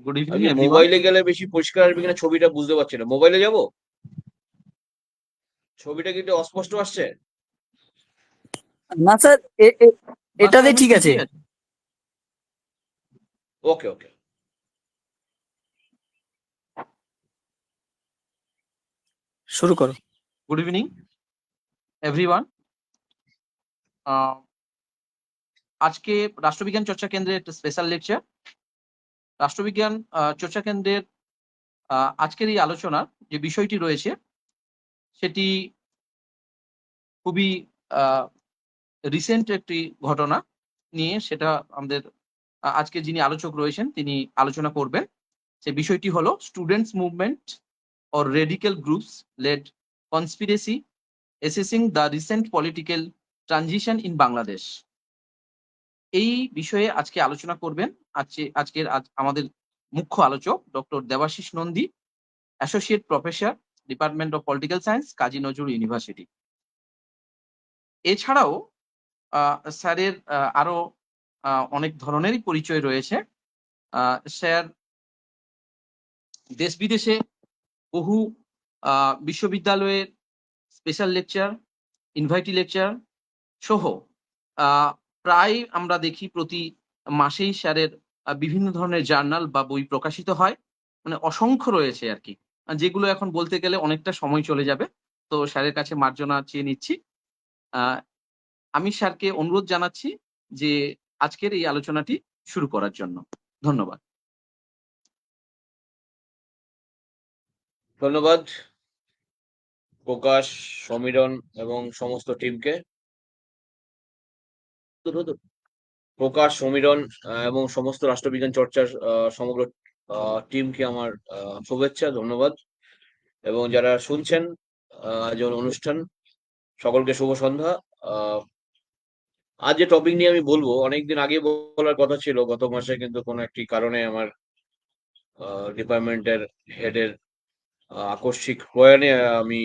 Good evening আমি everyone. মোবাইলে গেলে বেশি পরিষ্কার আসবে কিনা ছবিটা বুঝতে পারছি না। মোবাইলে যাব, ছবিটা কি একটু অস্পষ্ট আসছে? না স্যার, না স্যার, এটাতে এখন ঠিক আছে। ঠিকই আছে। ওকে ওকে। শুরু করো। Good evening everyone. আজকে রাষ্ট্রবিজ্ঞান চর্চা কেন্দ্রের একটা স্পেশাল লেকচার। রাষ্ট্রবিজ্ঞান চর্চা কেন্দ্রের আজকের এই আলোচনার যে বিষয়টি রয়েছে সেটি খুবই রিসেন্ট একটি ঘটনা নিয়ে, সেটা আমাদের আজকে যিনি আলোচক রয়েছেন তিনি আলোচনা করবেন। সে বিষয়টি হলো students movement or radical groups led conspiracy assessing the recent political transition in Bangladesh। এই বিষয়ে আজকে আলোচনা করবেন আমাদের মুখ্য আলোচক doctor Debashis Nandi, associate professor, department of political science, Kazi Nazrul university. এছাড়াও স্যারের আরো অনেক ধরনেরই পরিচয় রয়েছে। স্যার দেশ বিদেশে বহু বিশ্ববিদ্যালয়ের স্পেশাল লেকচার, ইনভাইটি লেকচার সহ প্রায় আমরা দেখি প্রতি মাসেই স্যারের বিভিন্ন ধরনের জার্নাল বা বই প্রকাশিত হয়। মানে অসংখ্য রয়েছে আর কি, যেগুলো এখন বলতে গেলে অনেকটা সময় চলে যাবে। তো স্যারের কাছে মার্জনা চেয়ে নিচ্ছি। আমি স্যারকে অনুরোধ জানাচ্ছি যে আজকের এই আলোচনাটি শুরু করার জন্য। ধন্যবাদ। ধন্যবাদ প্রকাশ, সমীরণ এবং সমস্ত টিমকে। প্রকাশ, সমীরণ এবং সমস্ত রাষ্ট্রবিজ্ঞান চর্চার সমগ্র টিমকে আমার শুভেচ্ছা, ধন্যবাদ। এবং যারা শুনছেন আজ অনুষ্ঠান, সকলকে শুভ সন্ধ্যা। আহ, আজ যে টপিক নিয়ে আমি বলবো অনেকদিন আগে বলার কথা ছিল, গত মাসে কিন্তু কোনো একটি কারণে আমার ডিপার্টমেন্টের হেডের আকস্মিক প্রয়াণে আমি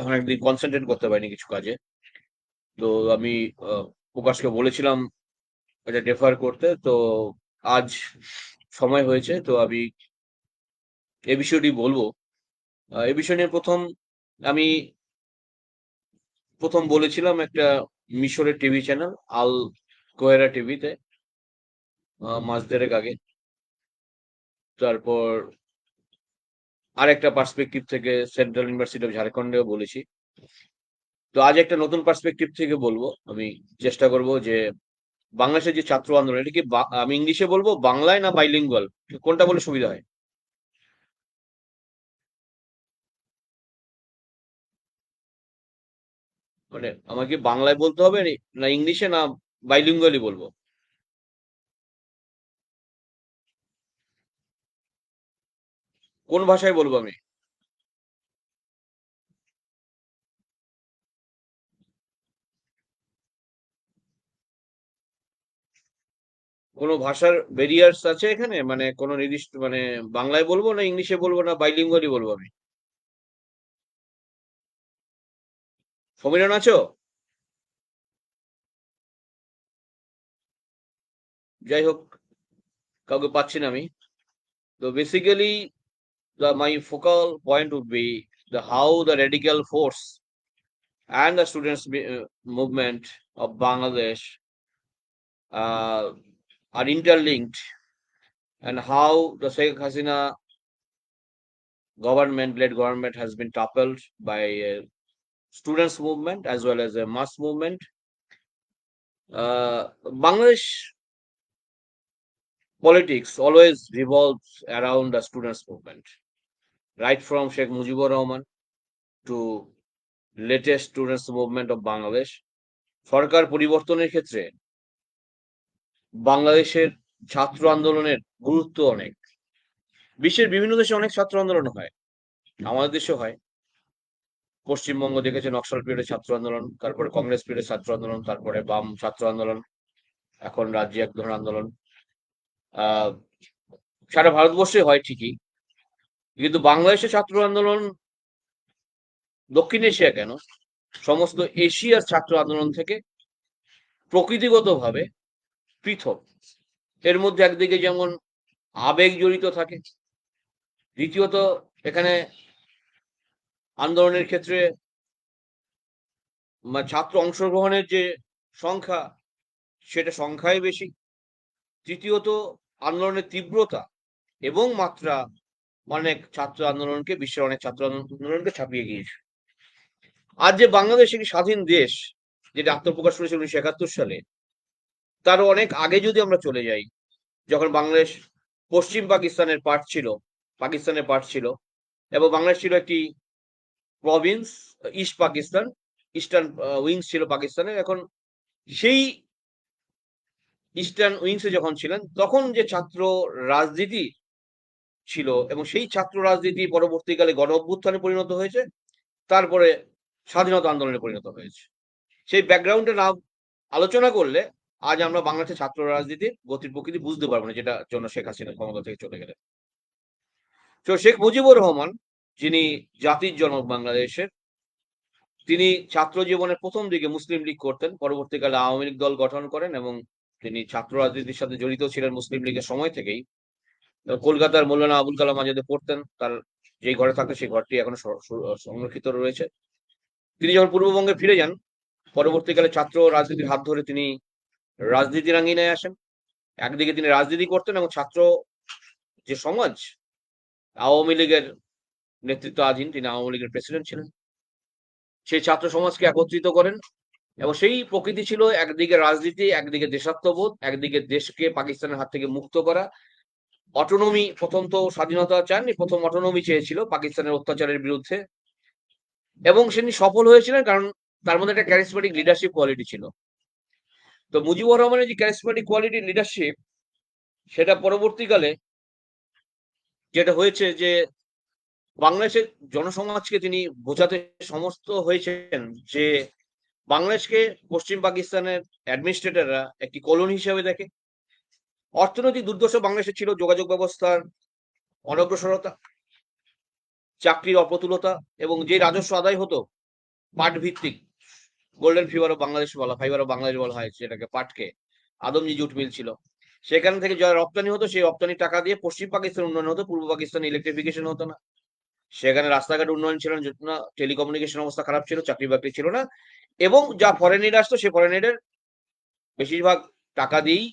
অনেকদিন কনসেন্ট্রেট করতে পারিনি কিছু কাজে। তো আমি প্রকাশকে বলেছিলাম এটা ডেফার করতে। তো আজ সময় হয়েছে, তো আমি এ বিষয়টি বলবো। এ বিষয় নিয়ে আমি প্রথম বলেছিলাম একটা মিশরের টিভি চ্যানেল আল কোয়েরা টিভিতে মাস দেড়েক আগে। তারপর আরেকটা পার্সপেক্টিভ থেকে সেন্ট্রাল ইউনিভার্সিটি অফ ঝাড়খণ্ডেও বলেছি। তো আজ একটা নতুন পার্সপেক্টিভ থেকে বলবো। আমি চেষ্টা করব যে বাংলাদেশের যে ছাত্র আন্দোলন, এটা কি আমি ইংলিশে বলবো, বাংলায় না বাইলিঙ্গুয়াল, কোনটা বলে সুবিধা হয়? মানে আমাকে বাংলায় বলতে হবে না ইংলিশে, না বাইলিঙ্গুয়ালি বলবো? কোন ভাষায় বলবো আমি? কোনো ভাষার ব্যারিয়ার্স আছে এখানে, মানে কোনো নির্দিষ্ট, মানে বাংলায় বলবো না ইংলিশে বলবো না বাইলিঙ্গুয়ালি বলবো আমি? সমীরণ আছো? যাই হোক, কাউকে পাচ্ছি না আমি। তো basically my focal point would be the how the radical force and the movement of Bangladesh uh, are interlinked, and how the Sheikh Hasina led government has been toppled by a students movement as well as a mass movement. Bangladesh politics always revolves around the students movement, right from Sheikh Mujibur Rahman to latest students movement of Bangladesh. সরকার পরিবর্তনের ক্ষেত্রে বাংলাদেশের ছাত্র আন্দোলনের গুরুত্ব অনেক। বিশ্বের বিভিন্ন দেশে অনেক ছাত্র আন্দোলন হয়, আমাদের দেশেও হয়। পশ্চিমবঙ্গ দেখেছে নকশাল পিরিয়ডের ছাত্র আন্দোলন, তারপরে কংগ্রেস পিরিয়ডের ছাত্র আন্দোলন, তারপরে বাম ছাত্র আন্দোলন, এখন রাজ্যে এক ধরনের আন্দোলন। আহ সারা ভারতবর্ষে হয় ঠিকই, কিন্তু বাংলাদেশের ছাত্র আন্দোলন দক্ষিণ এশিয়া কেন, সমস্ত এশিয়ার ছাত্র আন্দোলন থেকে প্রকৃতিগতভাবে পৃথক। এর মধ্যে একদিকে যেমন আবেগ জড়িত থাকে। দ্বিতীয়ত এখানে আন্দোলনের ক্ষেত্রে ছাত্র অংশগ্রহণের যে সংখ্যা সেটা সংখ্যাই বেশি। তৃতীয়ত আন্দোলনের তীব্রতা এবং মাত্রা অনেক ছাত্র আন্দোলনকে, বিশ্বের অনেক ছাত্র আন্দোলনকে ছাপিয়ে গিয়েছে। আজ যে বাংলাদেশ একটি স্বাধীন দেশ, যেটা আত্মপ্রকাশ করেছিল 1971 সালে, তারও অনেক আগে যদি আমরা চলে যাই, যখন বাংলাদেশ পশ্চিম পাকিস্তানের পার্ট ছিল এবং বাংলাদেশ ছিল একটি Province, east Pakistan, eastern wings ছিল পাকিস্তানের। এখন সেই ইস্টার্ন উইংসে যখন ছিলেন, তখন যে ছাত্র রাজনীতি ছিল এবং সেই ছাত্র রাজনীতি পরবর্তীকালে গণ অভ্যুত্থানে পরিণত হয়েছে, তারপরে স্বাধীনতা আন্দোলনে পরিণত হয়েছে। সেই ব্যাকগ্রাউন্ডে না আলোচনা করলে আজ আমরা বাংলাদেশের ছাত্র রাজনীতির গতির প্রকৃতি বুঝতে পারবো না, যেটা জন্য শেখ হাসিনা ক্ষমতা থেকে চলে গেলেন। তো শেখ মুজিবুর রহমান, যিনি জাতির জনক বাংলাদেশের, তিনি ছাত্র জীবনের প্রথম দিকে মুসলিম লীগ করতেন, পরবর্তীকালে আওয়ামী লীগ দল গঠন করেন এবং তিনি ছাত্র রাজনীতির সাথে জড়িত ছিলেন মুসলিম লীগের সময় থেকেই। কলকাতার মৌলানা আবুল কালাম আজাদে পড়তেন, তার যেই ঘরে থাকতেন সেই ঘরটি এখনো সংরক্ষিত রয়েছে। তিনি যখন পূর্ববঙ্গে ফিরে যান, পরবর্তীকালে ছাত্র রাজনীতির হাত ধরে তিনি রাজনীতির আঙ্গিনায় আসেন। একদিকে তিনি রাজনীতি করতেন এবং ছাত্র যে সমাজ, আওয়ামী লীগের নেতৃত্বাধীন, তিনি আওয়ামী লীগের প্রেসিডেন্ট ছিলেন, সেই ছাত্র সমাজকে একত্রিত করেন এবং সেই প্রকৃতি ছিল একদিকে রাজনীতি, একদিকে দেশাত্মবোধ, একদিকে দেশকে পাকিস্তানের হাত থেকে মুক্ত করা। অটোনমি, প্রথম তো স্বাধীনতা চাননি, প্রথম অটোনমি চেয়েছিল পাকিস্তানের অত্যাচারের বিরুদ্ধে এবং তিনি সফল হয়েছিলেন, কারণ তার মধ্যে একটা ক্যারিসমেটিক লিডারশিপ কোয়ালিটি ছিল। তো মুজিবুর রহমানের যে ক্যারিসমেটিক কোয়ালিটি লিডারশিপ, সেটা পরবর্তীকালে যেটা হয়েছে যে বাংলাদেশের জনসমাজকে তিনি বোঝাতে সমস্ত হয়েছেন যে বাংলাদেশকে পশ্চিম পাকিস্তানের অ্যাডমিনিস্ট্রেটররা একটি কলোনি হিসেবে দেখে। অর্থনৈতিক দুর্দশা বাংলাদেশে ছিল, যোগাযোগ ব্যবস্থার অনগ্রসরতা, চাকরির অপ্রতুলতা এবং যে রাজস্ব আদায় হতো পাট ভিত্তিক, গোল্ডেন ফাইবার অফ বাংলাদেশ বলা হয় সেটাকে, পাটকে, আদমজি জুট মিল ছিল, সেখান থেকে যা রপ্তানি হতো সেই রপ্তানির টাকা দিয়ে পশ্চিম পাকিস্তান উন্নয়ন হতো, পূর্ব পাকিস্তানে ইলেকট্রিফিকেশন হতো না, সেখানে রাস্তাঘাট উন্নয়ন ছিল না, টেলিকমিউনিকেশন অবস্থা খারাপ ছিল, চাকরি বাকরি ছিল না এবং যা ফরেন এড আসতো সেই ফরেন এডের বেশিরভাগ টাকা দিয়েই,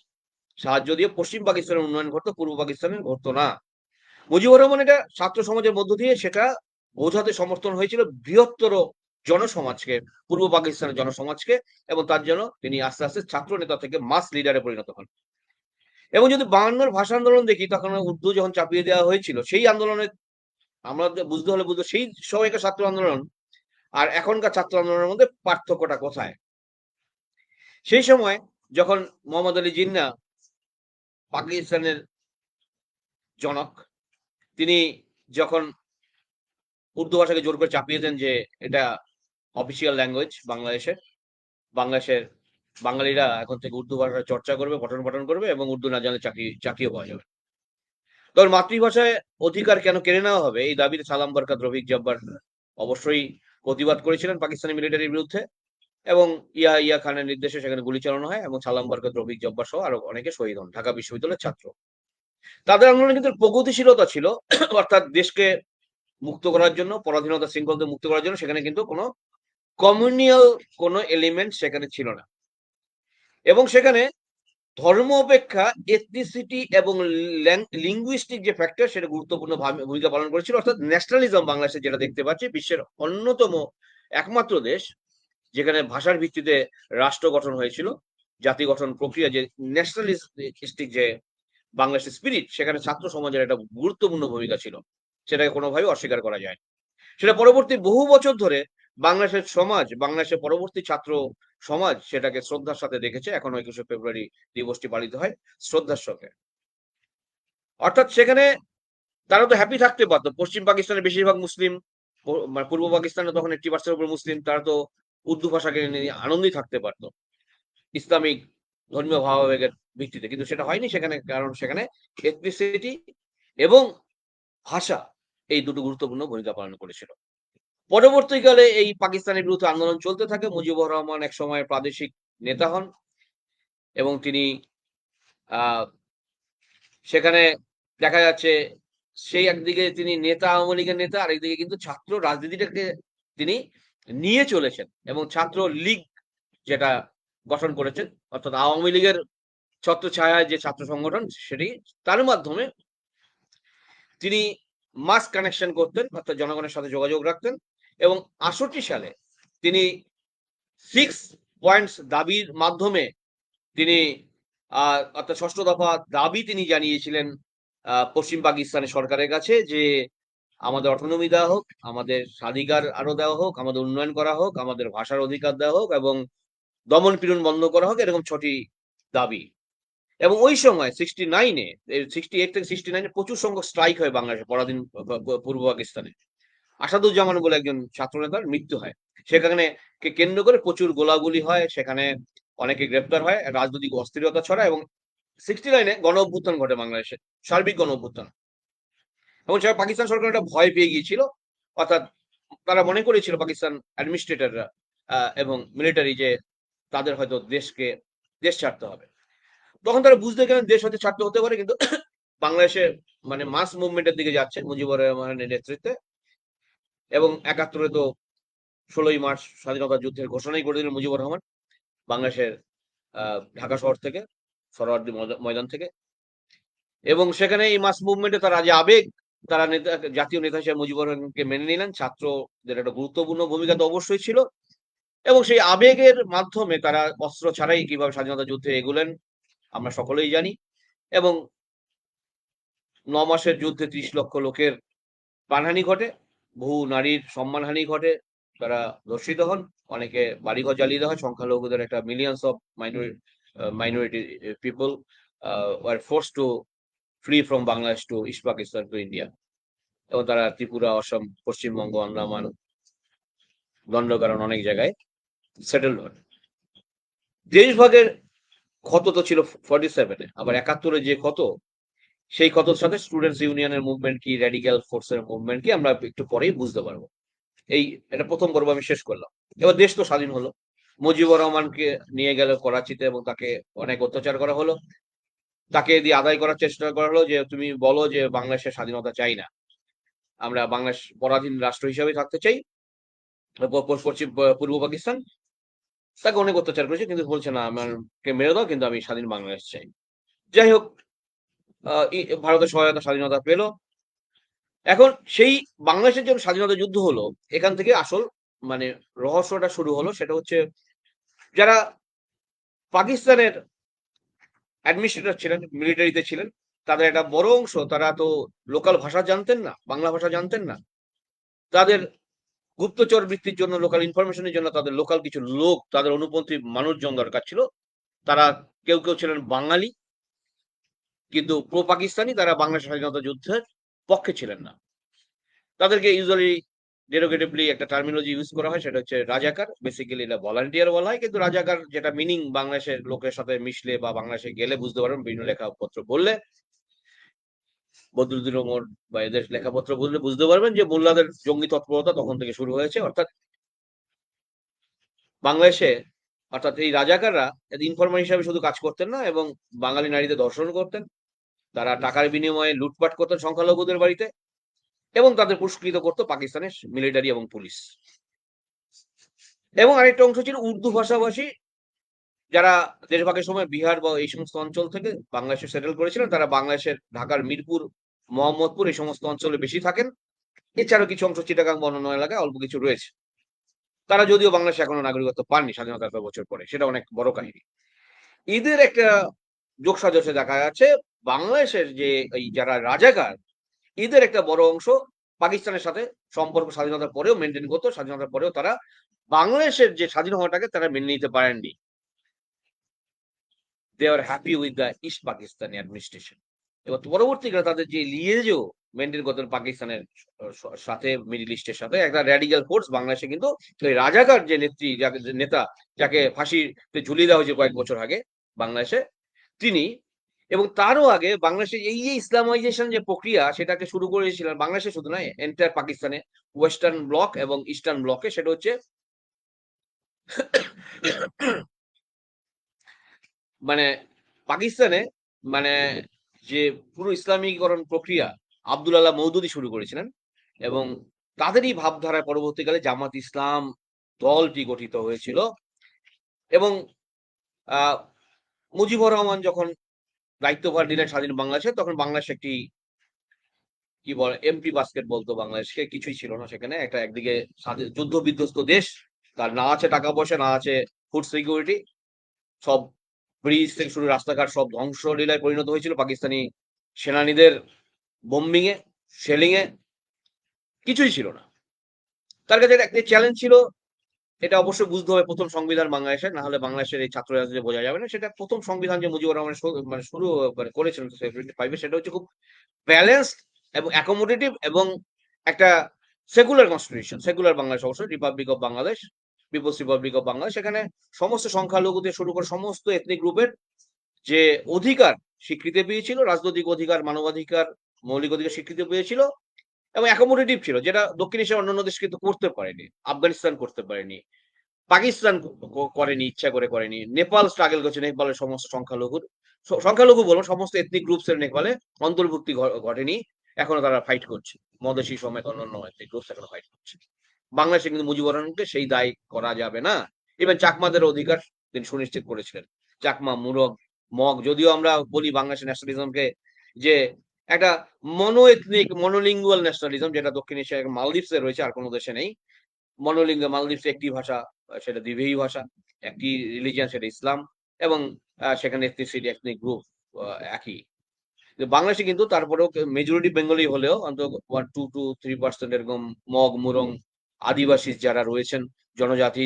সাহায্য দিয়ে পশ্চিম পাকিস্তানের উন্নয়ন ঘটতো, পূর্ব পাকিস্তানের ঘটতো না। মুজিবুর রহমান এটা ছাত্র সমাজের মধ্য দিয়ে সেটা বোঝাতে সমর্থন হয়েছিল বৃহত্তর জনসমাজকে, পূর্ব পাকিস্তানের জনসমাজকে, এবং তার জন্য তিনি আস্তে আস্তে ছাত্র নেতা থেকে মাস লিডারে পরিণত হন। এবং যদি 52 ভাষা আন্দোলন দেখি, তখন উর্দু যখন চাপিয়ে দেওয়া হয়েছিল, সেই আন্দোলনে আমরা বুঝতে হলে বুঝতে, সেই সময়কার ছাত্র আন্দোলন আর এখনকার ছাত্র আন্দোলনের মধ্যে পার্থক্যটা কোথায়। সেই সময় যখন মোহাম্মদ আলী জিন্নাহ, পাকিস্তানের জনক, তিনি যখন উর্দু ভাষাকে জোর করে চাপিয়ে দেন যে এটা অফিসিয়াল ল্যাঙ্গুয়েজ বাংলাদেশের বাঙালিরা এখন থেকে উর্দু ভাষা চর্চা করবে, পঠন পাঠন করবে এবং উর্দু না জানলে চাকরিও পাওয়া যাবে। তখন মাতৃভাষায় অধিকার কেন কেড়ে নেওয়া হবে, এই দাবিতে সালাম বরকত, রফিক জব্বার অবশ্যই প্রতিবাদ করেছিলেন পাকিস্তানি মিলিটারির বিরুদ্ধে এবং ইয়া খানের নির্দেশে সেখানে গুলি চালানো হয় এবং সালাম বরকত, রফিক জব্বার সহ আরো অনেকে শহীদ হন, ঢাকা বিশ্ববিদ্যালয়ের ছাত্র। তাদের আন্দোলনে কিন্তু প্রগতিশীলতা ছিল, অর্থাৎ দেশকে মুক্ত করার জন্য, পরাধীনতা শৃঙ্খলতে মুক্ত করার জন্য সেখানে কিন্তু কোনো কমিউনিয়াল কোনো এলিমেন্ট সেখানে ছিল না এবং সেখানে ধর্ম অপেক্ষা এথনিসিটি এবং লিঙ্গুইস্টিক যে ফ্যাক্টর সেটা গুরুত্বপূর্ণ ভূমিকা পালন করেছিল। অর্থাৎ ন্যাশনালিজম বাংলাদেশে যেটা দেখতে পাচ্ছি, বিশ্বের অন্যতম একমাত্র দেশ যেখানে ভাষার ভিত্তিতে রাষ্ট্র গঠন হয়েছিল, জাতি গঠন প্রক্রিয়া, যে ন্যাশনালিস্টিক যে বাংলাদেশের স্পিরিট, সেখানে ছাত্র সমাজের একটা গুরুত্বপূর্ণ ভূমিকা ছিল, সেটাকে কোনোভাবে অস্বীকার করা যায়। সেটা পরবর্তী বহু বছর ধরে বাংলাদেশের পরবর্তী ছাত্র সমাজ সেটাকে শ্রদ্ধার সাথে দেখেছে। এখনো 21শে ফেব্রুয়ারি দিবসটি পালিত হয় শ্রদ্ধার সঙ্গে। অর্থাৎ সেখানে তারা তো হ্যাপি থাকতে পারতো। পশ্চিম পাকিস্তানের বেশিরভাগ মুসলিম, পূর্ব পাকিস্তানে তখন 80% উপর মুসলিম, তারা তো উর্দু ভাষাকে নিয়ে আনন্দই থাকতে পারতো ইসলামিক ধর্মীয় ভাবাবেগের ভিত্তিতে, কিন্তু সেটা হয়নি সেখানে, কারণ সেখানে এথনিসিটি এবং ভাষা এই দুটো গুরুত্বপূর্ণ ভূমিকা পালন করেছিল। পরবর্তীকালে এই পাকিস্তানের বিরুদ্ধে আন্দোলন চলতে থাকে। মুজিবুর রহমান এক সময় প্রাদেশিক নেতা হন এবং তিনি সেখানে দেখা যাচ্ছে সেই একদিকে তিনি নেতা, আওয়ামী লীগের নেতা, আরেকদিকে কিন্তু ছাত্র রাজনীতিটাকে তিনি নিয়ে চলেছেন এবং ছাত্র লীগ যেটা গঠন করেছেন, অর্থাৎ আওয়ামী লীগের ছত্রছায়ায় যে ছাত্র সংগঠন সেটি, তার মাধ্যমে তিনি মাস কানেকশন করতেন, অর্থাৎ জনগণের সাথে যোগাযোগ রাখতেন। এবং ৬৮ সালে তিনি 6 পয়েন্টস দাবির মাধ্যমে তিনি অর্থাৎ ৬ষ্ঠ দফা দাবি তিনি জানিয়েছিলেন পশ্চিম পাকিস্তানের সরকারের কাছে যে আমাদের অটোনমি দেওয়া হোক, আমাদের স্বাধিকার আরো দেওয়া হোক, আমাদের উন্নয়ন করা হোক, আমাদের ভাষার অধিকার দেওয়া হোক এবং দমন পীড়ন বন্ধ করা হোক, এরকম ৬টি দাবি। এবং ওই সময় 69-এ 68 থেকে 69-এ প্রচুর সংখ্যক স্ট্রাইক হয় বাংলাদেশে, পরাধীন পূর্ব পাকিস্তানে। আসাদুজ্জামান বলে একজন ছাত্রনেতার মৃত্যু হয়। সেখানে কে কেন্দ্র করে প্রচুর গোলাগুলি হয়, সেখানে অনেকে গ্রেপ্তার হয়, রাজনৈতিক অস্থিরতা ছড়ায় এবং 69-এ গণ অভ্যুত্থান ঘটে বাংলাদেশে, সার্বিক গণ অভ্যুত্থান। এবং পাকিস্তান সরকার একটা ভয় পেয়ে গিয়েছিল, অর্থাৎ তারা মনে করেছিল পাকিস্তান অ্যাডমিনিস্ট্রেটররা এবং মিলিটারি যে তাদের হয়তো দেশ ছাড়তে হবে। তখন তারা বুঝতে গেলেন দেশ হয়তো ছাড়তে হতে পারে, কিন্তু বাংলাদেশে মানে মাস মুভমেন্টের দিকে যাচ্ছে মুজিবুর রহমানের নেতৃত্বে। এবং ৭১-এ তো ১৬ই মার্চ স্বাধীনতা যুদ্ধের ঘোষণাই করে দিলেন মুজিবুর রহমান বাংলাদেশের ঢাকা শহর থেকে, সরোয়ার্দী ময়দান থেকে। এবং সেখানে এই মাস মুভমেন্টে তারা যে আবেগ, তারা নেতা, জাতীয় নেতা হিসেবে মুজিবুর রহমানকে মেনে নিলেন। ছাত্রদের একটা গুরুত্বপূর্ণ ভূমিকা তো অবশ্যই ছিল এবং সেই আবেগের মাধ্যমে তারা অস্ত্র ছাড়াই কিভাবে স্বাধীনতা যুদ্ধে এগুলেন আমরা সকলেই জানি। এবং ৯ মাসের যুদ্ধে ৩০ লক্ষ লোকের প্রাণহানি ঘটে, বহু নারীর সম্মানহানি ঘটে, তারা ধর্ষিত হন, অনেকে বাড়িঘর জ্বালিয়ে দেওয়া হয়। সংখ্যালঘুদের একটা millions of minority people were force to free from Bangladesh to East Pakistan to India. এবং তারা ত্রিপুরা, অসম, পশ্চিমবঙ্গ, আন্দামান, দণ্ডকারণ অনেক জায়গায় সেটেল হন। দেশভাগের ক্ষত তো ছিল 47-এ, আবার ৭১-এ যে ক্ষত, সেই ক্ষতর সাথে স্টুডেন্টস ইউনিয়নের মুভমেন্ট কি, র্যাডিক্যাল ফোর্সের মুভমেন্ট কি, আমরা একটু পরেই বুঝতে পারবো। এটা প্রথম পর্ব আমি শেষ করলাম। এবার দেশ তো স্বাধীন হলো, মুজিবুর রহমানকে নিয়ে গেল করাচিতে এবং তাকে অনেক অত্যাচার করা হলো, তাকে দিয়ে আদায় করার চেষ্টা করা হলো যে তুমি বলো যে বাংলাদেশের স্বাধীনতা চাই না, আমরা বাংলাদেশ পরাধীন রাষ্ট্র হিসাবে থাকতে চাই, পশ্চিম পূর্ব পাকিস্তান। তাকে অনেক অত্যাচার করেছে, কিন্তু বলছে না আমাকে মেরে দাও, কিন্তু আমি স্বাধীন বাংলাদেশ চাই। যাই হোক, ভারতের সহায়তা স্বাধীনতা পেল। এখন সেই বাংলাদেশের যে স্বাধীনতা যুদ্ধ হলো, এখান থেকে আসল মানে রহস্যটা শুরু হলো। সেটা হচ্ছে যারা পাকিস্তানের অ্যাডমিনিস্ট্রেটর ছিলেন, মিলিটারিতে ছিলেন, তাদের একটা বড় অংশ তারা তো লোকাল ভাষা জানতেন না, বাংলা ভাষা জানতেন না। তাদের গুপ্তচর বৃত্তির জন্য, লোকাল ইনফরমেশনের জন্য তাদের লোকাল কিছু লোক, তাদের অনুপন্থী মানুষজন দরকার ছিল। তারা কেউ কেউ ছিলেন বাঙালি, কিন্তু প্রো পাকিস্তানি, তারা বাংলাদেশ স্বাধীনতা যুদ্ধের পক্ষে ছিলেন না। তাদেরকে ইউজুয়ালি ডেরোগেটিভলি একটা টার্মিনোলজি ইউজ করা হয়, সেটা হচ্ছে রাজাকার। বেসিক্যালি এটা ভলান্টিয়ার বলা হয়, কিন্তু রাজাকার যেটা মিনিং বাংলাদেশের লোকের সাথে মিশলে বা বাংলাদেশে গেলে বুঝতে পারবেন, বিভিন্ন লেখাপত্র বললে, বদরুদ্দিন ওমর বা এদের লেখাপত্র বুঝলে বুঝতে পারবেন যে মোল্লাদের জঙ্গি তৎপরতা তখন থেকে শুরু হয়েছে। অর্থাৎ বাংলাদেশে, অর্থাৎ এই রাজাকাররা ইনফরমার হিসাবে শুধু কাজ করতেন না, এবং বাঙালি নারীদের ধর্ষণ করতেন, তারা টাকার বিনিময়ে লুটপাট করতেন সংখ্যালঘুদের বাড়িতে, এবং তাদের পুরস্কৃত করতো পাকিস্তানের মিলিটারি এবং পুলিশ। এবং আরেকটা অংশ ছিল উর্দু ভাষাভাষী, যারা দেশভাগের সময় বিহার বা এই সমস্ত অঞ্চল থেকে বাংলাদেশে সেটেল করেছিলেন। তারা বাংলাদেশের ঢাকার মিরপুর, মোহাম্মদপুর এই সমস্ত অঞ্চলে বেশি থাকেন। এছাড়াও কিছু অংশ চিটাগাং বা অন্যান্য এলাকায় অল্প কিছু রয়েছে। তারা যদিও বাংলাদেশে এখনো নাগরিকত্ব পাননি স্বাধীনতার এত বছর পরে, সেটা অনেক বড় কাহিনী। এদের একটা যোগসাজশে দেখা যাচ্ছে বাংলাদেশের যে এই যারা রাজাকার, এদের একটা বড় অংশ পাকিস্তানের সাথে সম্পর্ক স্বাধীনতার পরেও মেনটেন করতো। স্বাধীনতার পরেও তারা বাংলাদেশের যে স্বাধীন হওয়াটাকে তারা মেনে নিতে পারেননি। They are happy with the East Pakistani administration. এবার পরবর্তীকালে তাদের যে লিয়েজও মেনটেন করতেন পাকিস্তানের সাথে, মিডল ইস্টের সাথে, একটা র্যাডিক্যাল ফোর্স বাংলাদেশে কিন্তু ওই রাজাকার যে নেতা, যাকে ফাঁসিতে ঝুলিয়ে দেওয়া হয়েছে কয়েক বছর আগে বাংলাদেশে, তিনি, এবং তারও আগে বাংলাদেশে এই যে ইসলামাইজেশন যে প্রক্রিয়া, সেটাকে শুরু করেছিলেন বাংলাদেশে শুধু নয়, এন্টায়ার পাকিস্তানে, ওয়েস্টার্ন ব্লক এবং ইস্টার্ন ব্লকে। সেটা হচ্ছে মানে পাকিস্তানে মানে যে পুরো ইসলামীকরণ প্রক্রিয়া আব্দুল আল্লাহ মওদুদী শুরু করেছিলেন এবং তাদেরই ভাবধারায় পরবর্তীকালে জামাত ইসলাম দলটি গঠিত হয়েছিল এবং আহ মুজিবুর রহমান যখন দায়িত্বভার নিলেন স্বাধীন বাংলাদেশে, তখন বাংলাদেশ একটি কি বলে এমপি বাস্কেট বলতো বাংলাদেশকে, কিছুই ছিল না সেখানে। একটা একদিকে যুদ্ধ বিধ্বস্ত দেশ, তার না আছে টাকা পয়সা, না আছে ফুড সিকিউরিটি, সব ব্রিজ থেকে শুরু রাস্তাঘাট সব ধ্বংসলীলায় পরিণত হয়েছিল পাকিস্তানি সেনানীদের বোম্বিং এ, শেলিং এ, কিছুই ছিল না। তার কাছে একটা চ্যালেঞ্জ ছিল, এটা অবশ্যই বুঝতে হবে প্রথম সংবিধান বাংলাদেশের, না হলে বাংলাদেশের এই ছাত্র রাজনীতি বোঝা যাবে না। সেটা প্রথম সংবিধান যে মুজিবুর রহমান মানে শুরু মানে করেছিলেন 75-এ, সেটা হচ্ছে খুব ব্যালেন্সড এবং অ্যাকোমোডেটিভ এবং একটা সেকুলার কনস্টিটিউশন, সেকুলার বাংলাদেশ অবশ্যই, republic of Bangladesh, people's republic of Bangladesh. সেখানে সমস্ত সংখ্যালঘু থেকে শুরু করে সমস্ত এথনিক গ্রুপের যে অধিকার স্বীকৃতি পেয়েছিল, রাজনৈতিক অধিকার, মানবাধিকার, মৌলিক অধিকার স্বীকৃতি পেয়েছিল এবং অ্যাকোমোডেটিভ ছিল, যেটা দক্ষিণ এশিয়ার অন্যান্য দেশ কিন্তু করতে পারেনি। আফগানিস্তান করতে পারেনি, পাকিস্তান করেনি, ইচ্ছা করে করেনি, নেপাল স্ট্রাগল করছে, নেপালের সমস্ত সংখ্যালঘু বলবো সমস্ত এথনিক গ্রুপস এর নেপালে অন্তর্ভুক্তি ঘটেনি, এখনো তারা ফাইট করছে, মদেশী সমেত অন্যান্য এথনিক গ্রুপস এখনো ফাইট করছে। বাংলাদেশে কিন্তু মুজিবুর রহমানকে সেই দায় করা যাবে না। ইভেন চাকমাদের অধিকার তিনি সুনিশ্চিত করেছিলেন। চাকমা, মুরগ, মগ, যদিও আমরা বলি বাংলাদেশের ন্যাশনালিজমকে যে একটা মনো এথনিক মনোলিঙ্গুয়াল ন্যাশনালিজম, যেটা দক্ষিণ এশিয়া মালদ্বীপসে রয়েছে, আর কোনো দেশে নেই। মনোলিঙ্গ, মালদ্বীপসে একটি ভাষা, সেটা দ্বিভেয়ী ভাষা, একটি রিলিজিয়ান সেটা ইসলাম, এবং সেখানে এথনিসিটি, এথনিক গ্রুপ একই। বাংলাদেশে কিন্তু তারপরেও মেজরিটি বেঙ্গলি হলেও অন্তত 1-2-3% এরকম মগ, মুরং, আদিবাসী যারা রয়েছেন, জনজাতি,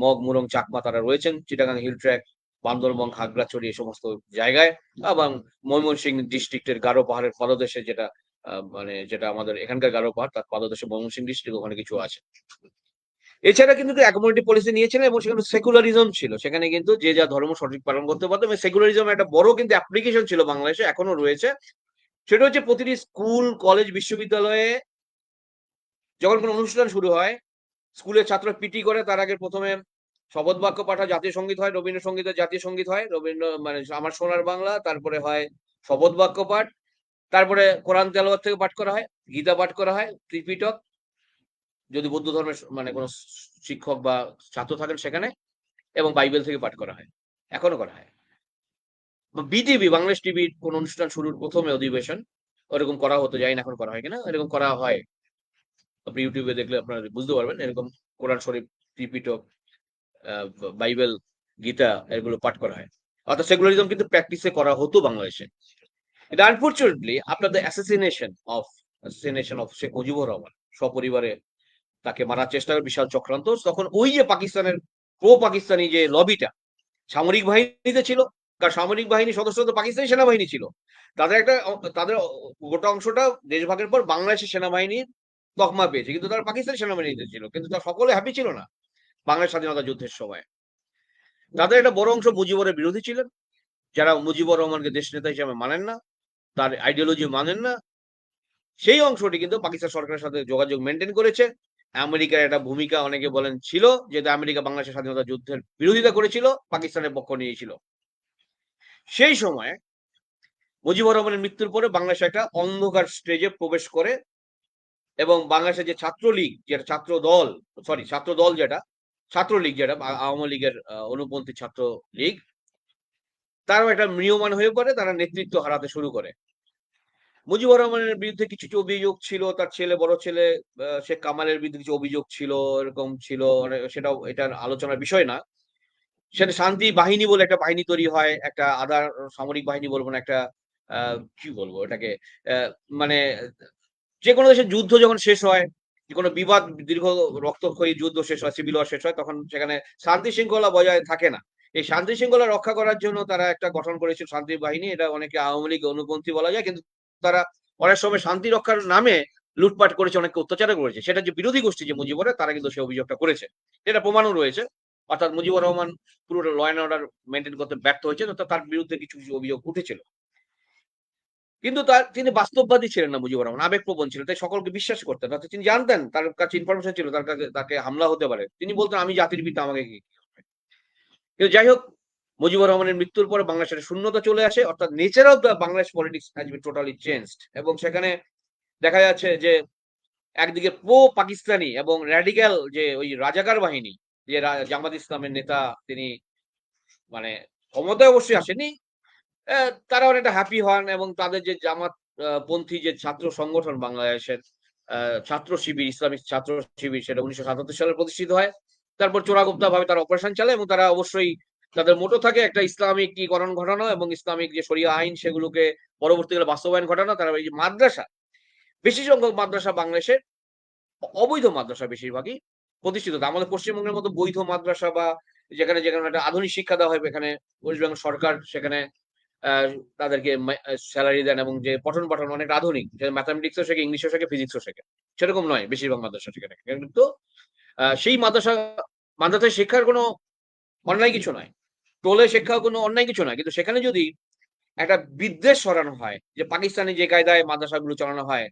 মগ, মুরং, চাকমা তারা রয়েছেন চিটাগাং হিল ট্র্যাক, বান্দরবন, খাগড়াছড়ি এই সমস্ত জায়গায়, এবং ময়মনসিংহ ডিস্ট্রিক্টের গারো পাহাড়ের পাদদেশে, যেটা মানে যেটা আমাদের এখানকার গারো পাহাড়, তার পাদদেশে ময়মনসিংহ ডিস্ট্রিক্ট, ওখানে কিছু আছে। এছাড়া কিন্তু অ্যাকোমোডেটিভ পলিসি নিয়েছিলেন এবং সেখানে সেকুলারিজম ছিল, সেখানে কিন্তু যে যা ধর্ম সঠিক পালন করতে পারতো এবং সেকুলারিজম একটা বড় কিন্তু অ্যাপ্লিকেশন ছিল বাংলাদেশে, এখনো রয়েছে। সেটা হচ্ছে প্রতিটি স্কুল, কলেজ, বিশ্ববিদ্যালয়ে যখন কোনো অনুষ্ঠান শুরু হয়, স্কুলের ছাত্র পিটি করে, তার আগে প্রথমে শপথ বাক্য পাঠ হয়, জাতীয় সঙ্গীত হয়, রবীন্দ্রসঙ্গীতের জাতীয় সঙ্গীত হয়, রবীন্দ্র মানে আমার সোনার বাংলা, তারপরে হয় শপথ বাক্য পাঠ, তারপরে কোরআন তেলাওয়াত থেকে পাঠ করা হয়, গীতা পাঠ করা হয়, ত্রিপিটক, যদি বৌদ্ধ ধর্মের মানে কোনো শিক্ষক বা ছাত্র থাকেন সেখানে, এবং বাইবেল থেকে পাঠ করা হয়, এখনো করা হয়। বিটিভি, বাংলাদেশ টিভির কোন অনুষ্ঠান শুরুর প্রথমে অধিবেশন ওরকম করা হতো, জানি না এখন করা হয় কিনা, এরকম করা হয়। আপনি ইউটিউবে দেখলে আপনারা বুঝতে পারবেন, এরকম কোরআন শরীফ, ত্রিপিটক, বাইবেল, গীতা এগুলো পাঠ করা হয়। অর্থাৎ সেকুলারিজম কিন্তু প্র্যাকটিসে করা হতো বাংলাদেশে। কিন্তু unfortunately after the assassination of Sheikh Mujibur Rahman, সপরিবারে তাকে মারার চেষ্টা করে, বিশাল চক্রান্ত, তখন ওই যে পাকিস্তানের প্রো পাকিস্তানি যে লবিটা সামরিক বাহিনীতে ছিল, কারণ সামরিক বাহিনীর সদস্য তো পাকিস্তানি সেনাবাহিনী ছিল, তাদের গোটা অংশটা দেশভাগের পর বাংলাদেশের সেনাবাহিনীর তকমা পেয়েছে, কিন্তু তারা পাকিস্তানি সেনাবাহিনীতে ছিল, কিন্তু তারা সকলে হ্যাপি ছিল না বাংলাদেশ স্বাধীনতা যুদ্ধের সময়। তাদের একটা বড় অংশ মুজিবুরের বিরোধী ছিলেন, যারা মুজিবুর রহমানকে দেশ নেতা হিসেবে মানেন না, তার আইডিওলজি মানেন না, সেই অংশটি কিন্তু পাকিস্তান সরকারের সাথে যোগাযোগ মেনটেন করেছে। আমেরিকার একটা ভূমিকা অনেকে বলেন ছিল, যেহেতু আমেরিকা বাংলাদেশের স্বাধীনতা যুদ্ধের বিরোধিতা করেছিল, পাকিস্তানের পক্ষ নিয়েছিল। সেই সময় মুজিবুর রহমানের মৃত্যুর পরে বাংলাদেশ একটা অন্ধকার স্টেজে প্রবেশ করে এবং বাংলাদেশের যে ছাত্রলীগ, যেটা ছাত্রলীগ যেটা আওয়ামী লীগের অনুপন্থী ছাত্র লীগ, তারাও একটা ম্রিয়মাণ হয়ে পড়ে, তারা নেতৃত্ব হারাতে শুরু করে। মুজিবুর রহমানের বিরুদ্ধে কিছু কিছু অভিযোগ ছিল, তার বড় ছেলে শেখ কামালের বিরুদ্ধে কিছু অভিযোগ ছিল, এরকম ছিল, সেটাও এটার আলোচনার বিষয় না। সেটা শান্তি বাহিনী বলে একটা বাহিনী তৈরি হয়, একটা আদার সামরিক বাহিনী বলবো না, একটা কি বলবো এটাকে, মানে যে কোনো দেশের যুদ্ধ যখন শেষ হয়, যে কোনো বিবাদ, দীর্ঘ রক্তক্ষয়ী যুদ্ধ শেষ হয়, সিভিল ওয়ার শেষ হয়, তখন সেখানে শান্তি শৃঙ্খলা বজায় থাকে না। এই শান্তি শৃঙ্খলা রক্ষা করার জন্য তারা একটা গঠন করেছিল শান্তি বাহিনী, এটা অনেকে আওয়ামী লীগ অনুপন্থী বলা যায়, কিন্তু তারা অনেক সময় শান্তি রক্ষার নামে লুটপাট করেছে, অনেককে অত্যাচার করেছে। সেটা যে বিরোধী গোষ্ঠী যে মুজিবুরের, তারা কিন্তু সে অভিযোগটা করেছে, এটা প্রমাণও রয়েছে। অর্থাৎ মুজিবুর রহমান পুরো ল অ্যান্ড অর্ডার মেনটেন করতে ব্যর্থ হয়েছে, তার বিরুদ্ধে কিছু কিছু অভিযোগ উঠেছিল। কিন্তু তিনি বাস্তববাদী ছিলেন না, মুজিবুর রহমান আবেগপ্রবণ ছিলেন, তাই সকলকে বিশ্বাস করতেন না। তিনি জানতেন তার কাছে ইনফরমেশন ছিল, তার কাছে তাকে হামলা হতে পারে, তিনি বলতেন আমি জাতির পিতা, আমাকে কি। কিন্তু যাই হোক, মুজিবুর রহমানের মৃত্যুর পরে বাংলাদেশের শূন্যতা চলে আসে, অর্থাৎ nature of the Bangladesh politics has been totally changed. এবং সেখানে দেখা যাচ্ছে যে একদিকে প্রো পাকিস্তানি এবং র্যাডিক্যাল যে ওই রাজাকার বাহিনী, যে জামাত ইসলামের নেতা, তিনি মানে ক্ষমতায় অবশ্যই আসেনি, তারা অনেকটা হ্যাপি হন এবং তাদের যে জামাত পন্থী যে ছাত্র সংগঠন বাংলাদেশের ছাত্র শিবির, ইসলামিক ছাত্র শিবির, সেটা 1977 সালে প্রতিষ্ঠিত হয়। তারপর চোরাগুপ্তা ভাবে তারা অপারেশন চালায় এবং তারা অবশ্যই তাদের মোটো থাকে একটা ইসলামিকীকরণ ঘটানো এবং ইসলামিক যে শরিয়া আইন সেগুলোকে পরবর্তীকালে বাস্তবায়ন ঘটানো। তারা এই যে মাদ্রাসা, বেশি সংখ্যক মাদ্রাসা বাংলাদেশের অবৈধ মাদ্রাসা বেশিরভাগই প্রতিষ্ঠিত হতো। আমাদের পশ্চিমবঙ্গের মতো বৈধ মাদ্রাসা বা যেখানে যেখানে একটা আধুনিক শিক্ষা দেওয়া হয়, এখানে ওয়েস্ট বেঙ্গল সরকার সেখানে তাদেরকে স্যালারি দেন এবং যে পঠন পাঠন অনেক আধুনিক, ম্যাথামেটিক্সও শেখে, ইংলিশও শেখে, ফিজিক্সও শেখে, সেরকম নয় বেশিরভাগ মাদ্রাসা সেখানে। কিন্তু সেই মাদ্রাসায় শিক্ষার কোনো অন্যায় কিছু নয়, টোলে শিক্ষাও কোনো অন্যায় কিছু নয়, কিন্তু সেখানে যদি একটা বিদ্বেষ ছড়ানো হয় যে পাকিস্তানি যে কায়দায় মাদ্রাসাগুলো চালানো হয়